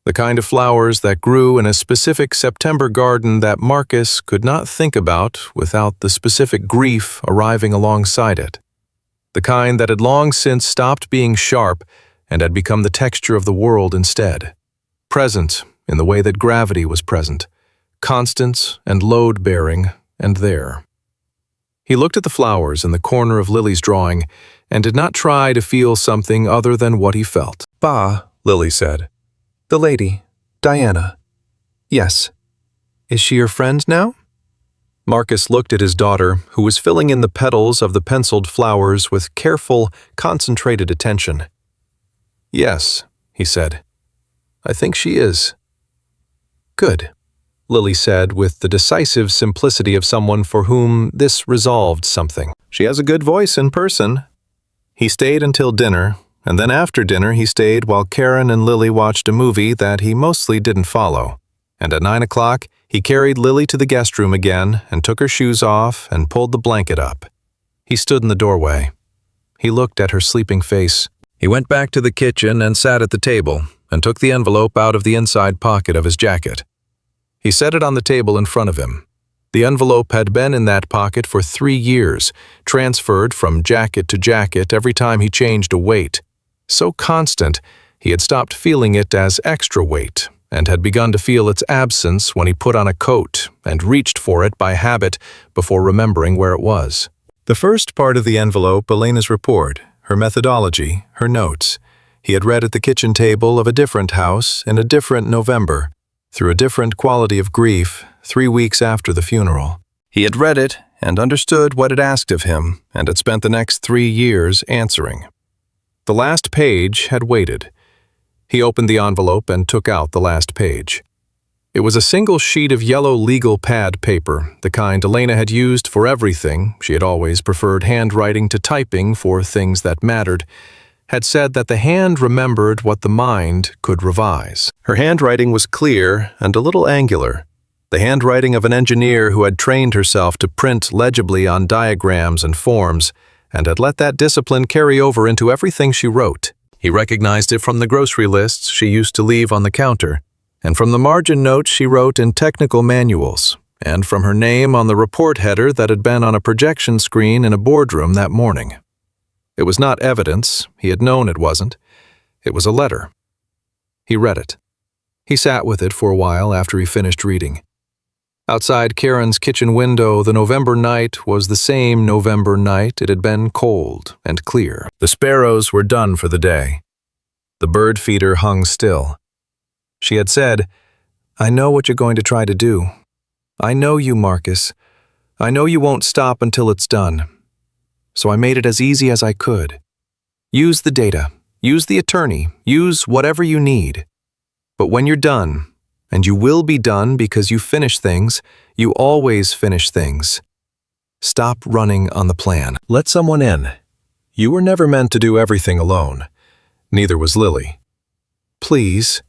The kind of flowers that grew in a specific September garden that Marcus could not think about without the specific grief arriving alongside it. The kind that had long since stopped being sharp and had become the texture of the world instead. Present in the way that gravity was present. Constant and load-bearing, and there. He looked at the flowers in the corner of Lily's drawing and did not try to feel something other than what he felt. "Bah," Lily said. "The lady, Diana." "Yes. Is she your friend now?" Marcus looked at his daughter, who was filling in the petals of the penciled flowers with careful, concentrated attention. "Yes," he said. "I think she is." "Good," Lily said with the decisive simplicity of someone for whom this resolved something. "She has a good voice in person." He stayed until dinner, and then after dinner he stayed while Karen and Lily watched a movie that he mostly didn't follow. And at 9 o'clock, he carried Lily to the guest room again and took her shoes off and pulled the blanket up. He stood in the doorway. He looked at her sleeping face. He went back to the kitchen and sat at the table and took the envelope out of the inside pocket of his jacket. He set it on the table in front of him. The envelope had been in that pocket for 3 years, transferred from jacket to jacket every time he changed a weight. So constant, he had stopped feeling it as extra weight, and had begun to feel its absence when he put on a coat and reached for it by habit before remembering where it was. The first part of the envelope, Elena's report, her methodology, her notes, he had read at the kitchen table of a different house in a different November, through a different quality of grief, 3 weeks after the funeral. He had read it and understood what it asked of him, and had spent the next 3 years answering. The last page had waited. He opened the envelope and took out the last page. It was a single sheet of yellow legal pad paper, the kind Elena had used for everything. She had always preferred handwriting to typing for things that mattered, had said that the hand remembered what the mind could revise. Her handwriting was clear and a little angular, the handwriting of an engineer who had trained herself to print legibly on diagrams and forms, and had let that discipline carry over into everything she wrote. He recognized it from the grocery lists she used to leave on the counter, and from the margin notes she wrote in technical manuals, and from her name on the report header that had been on a projection screen in a boardroom that morning. It was not evidence, he had known it wasn't. It was a letter. He read it. He sat with it for a while after he finished reading. Outside Karen's kitchen window, the November night was the same November night. It had been cold and clear. The sparrows were done for the day. The bird feeder hung still. She had said, "I know what you're going to try to do. I know you, Marcus. I know you won't stop until it's done. So I made it as easy as I could. Use the data, use the attorney, use whatever you need. But when you're done, and you will be done because you finish things, you always finish things. Stop running on the plan. Let someone in. You were never meant to do everything alone. Neither was Lily. Please."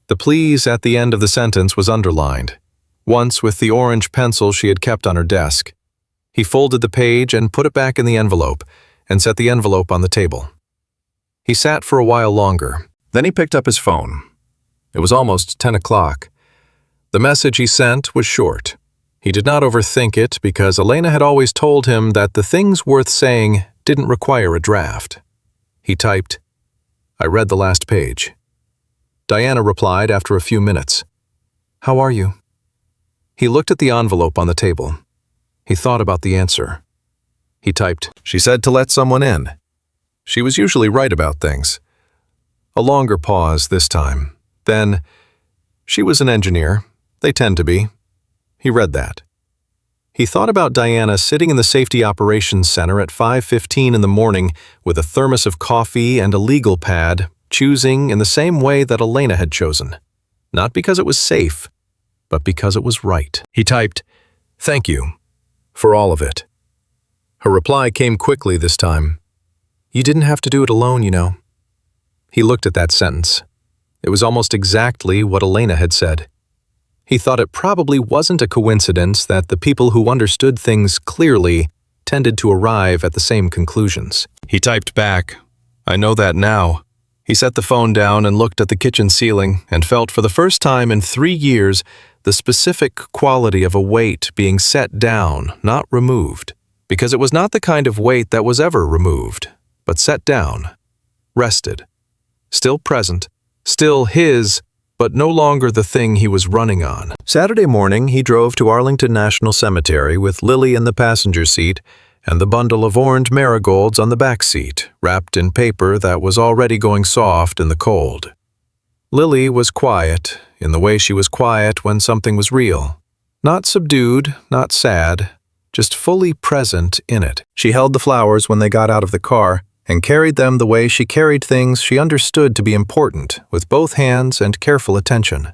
The please at the end of the sentence was underlined, once with the orange pencil she had kept on her desk. He folded the page and put it back in the envelope, and set the envelope on the table. He sat for a while longer, Then he picked up his phone. It was almost 10 o'clock. The message he sent was short. He did not overthink it because Elena had always told him that the things worth saying didn't require a draft. He typed, "I read the last page." Diana replied after a few minutes, "How are you?" He looked at the envelope on the table. He thought about the answer. He typed, "She said to let someone in." She was usually right about things. A longer pause this time. Then, "She was an engineer. They tend to be." He read that. He thought about Diana sitting in the Safety Operations Center at 5:15 in the morning with a thermos of coffee and a legal pad, choosing in the same way that Elena had chosen. Not because it was safe, but because it was right. He typed, "Thank you for all of it." Her reply came quickly this time. "You didn't have to do it alone, you know." He looked at that sentence. It was almost exactly what Elena had said. He thought it probably wasn't a coincidence that the people who understood things clearly tended to arrive at the same conclusions. He typed back, "I know that now." He set the phone down and looked at the kitchen ceiling and felt for the first time in 3 years the specific quality of a weight being set down, not removed, because it was not the kind of weight that was ever removed, but set down, rested, still present, still his, but no longer the thing he was running on. Saturday morning, he drove to Arlington National Cemetery with Lily in the passenger seat and the bundle of orange marigolds on the back seat, wrapped in paper that was already going soft in the cold. Lily was quiet, in the way she was quiet when something was real. Not subdued, not sad, just fully present in it. She held the flowers when they got out of the car, and carried them the way she carried things she understood to be important, with both hands and careful attention.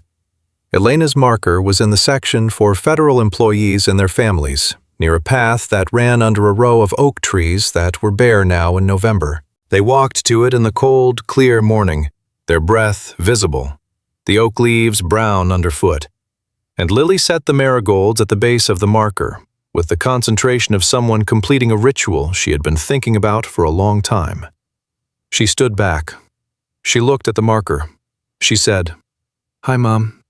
Elena's marker was in the section for federal employees and their families, near a path that ran under a row of oak trees that were bare now in November. They walked to it in the cold, clear morning, their breath visible, the oak leaves brown underfoot. And Lily set the marigolds at the base of the marker, with the concentration of someone completing a ritual she had been thinking about for a long time. She stood back. She looked at the marker. She said, "Hi, Mom."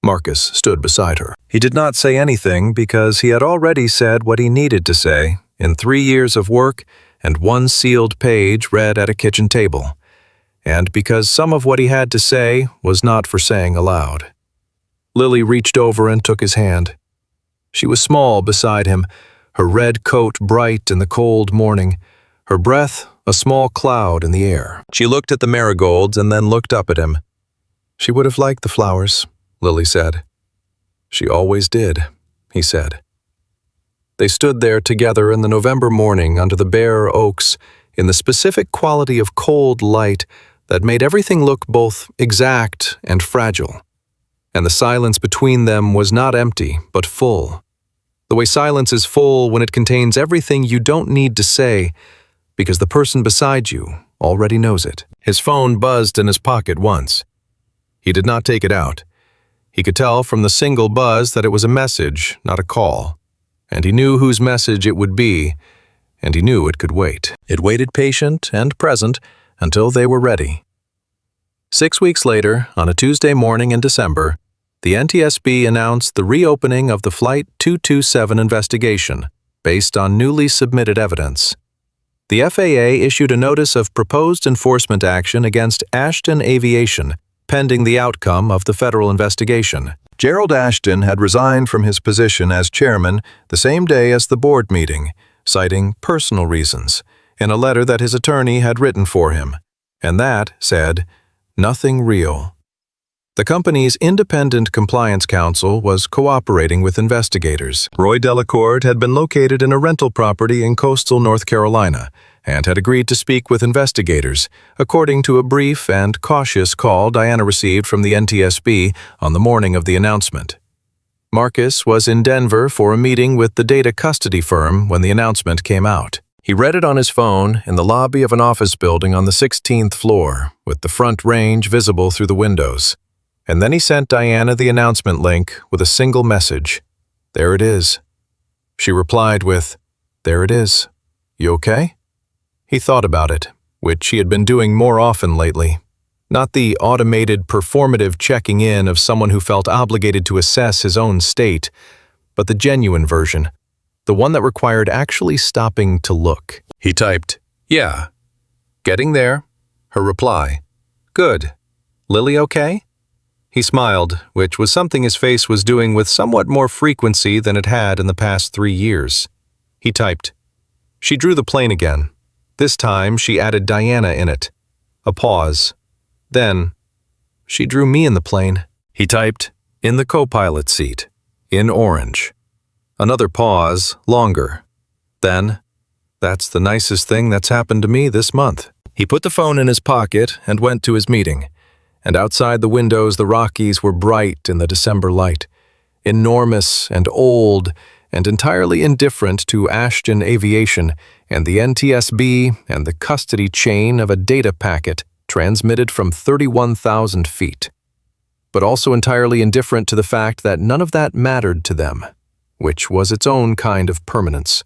Marcus stood beside her. He did not say anything because he had already said what he needed to say in 3 years of work and 1 sealed page read at a kitchen table, and because some of what he had to say was not for saying aloud. Lily reached over and took his hand. She was small beside him, her red coat bright in the cold morning, her breath a small cloud in the air. She looked at the marigolds and then looked up at him. "She would have liked the flowers," Lily said. "She always did," he said. They stood there together in the November morning under the bare oaks in the specific quality of cold light that made everything look both exact and fragile. And the silence between them was not empty, but full. The way silence is full when it contains everything you don't need to say, because the person beside you already knows it. His phone buzzed in his pocket once. He did not take it out. He could tell from the single buzz that it was a message, not a call. And he knew whose message it would be, and he knew it could wait. It waited patient and present until they were ready. 6 weeks later, on a Tuesday morning in December, the NTSB announced the reopening of the Flight 227 investigation based on newly submitted evidence. The FAA issued a notice of proposed enforcement action against Ashton Aviation, pending the outcome of the federal investigation. Gerald Ashton had resigned from his position as chairman the same day as the board meeting, citing personal reasons, in a letter that his attorney had written for him, and that said, "Nothing real." The company's independent compliance counsel was cooperating with investigators. Roy Delacourt had been located in a rental property in coastal North Carolina and had agreed to speak with investigators, according to a brief and cautious call Diana received from the NTSB on the morning of the announcement. Marcus was in Denver for a meeting with the data custody firm when the announcement came out. He read it on his phone in the lobby of an office building on the 16th floor, with the front range visible through the windows. And then he sent Diana the announcement link with a single message. "There it is." She replied with, "There it is. You okay?" He thought about it, which he had been doing more often lately. Not the automated performative checking in of someone who felt obligated to assess his own state, but the genuine version, the one that required actually stopping to look. He typed, "Yeah. Getting there." Her reply, "Good. Lily okay?" He smiled, which was something his face was doing with somewhat more frequency than it had in the past 3 years. He typed. She drew the plane again. This time she added Diana in it. A pause. Then, she drew me in the plane. He typed, "In the co-pilot seat, in orange." Another pause, longer. Then, "That's the nicest thing that's happened to me this month." He put the phone in his pocket and went to his meeting. And outside the windows the Rockies were bright in the December light, enormous and old and entirely indifferent to Ashton Aviation and the NTSB and the custody chain of a data packet transmitted from 31,000 feet. But also entirely indifferent to the fact that none of that mattered to them, which was its own kind of permanence,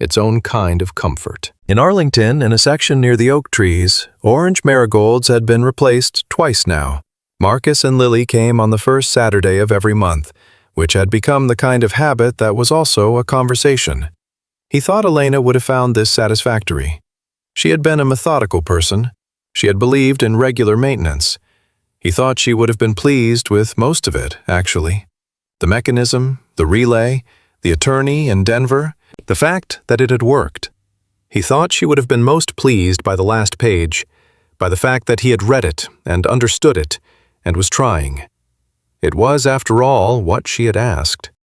its own kind of comfort. In Arlington, in a section near the oak trees, orange marigolds had been replaced twice now. Marcus and Lily came on the first Saturday of every month, which had become the kind of habit that was also a conversation. He thought Elena would have found this satisfactory. She had been a methodical person. She had believed in regular maintenance. He thought she would have been pleased with most of it, actually. The mechanism, the relay, the attorney in Denver, the fact that it had worked. He thought she would have been most pleased by the last page, by the fact that he had read it and understood it and was trying. It was, after all, what she had asked.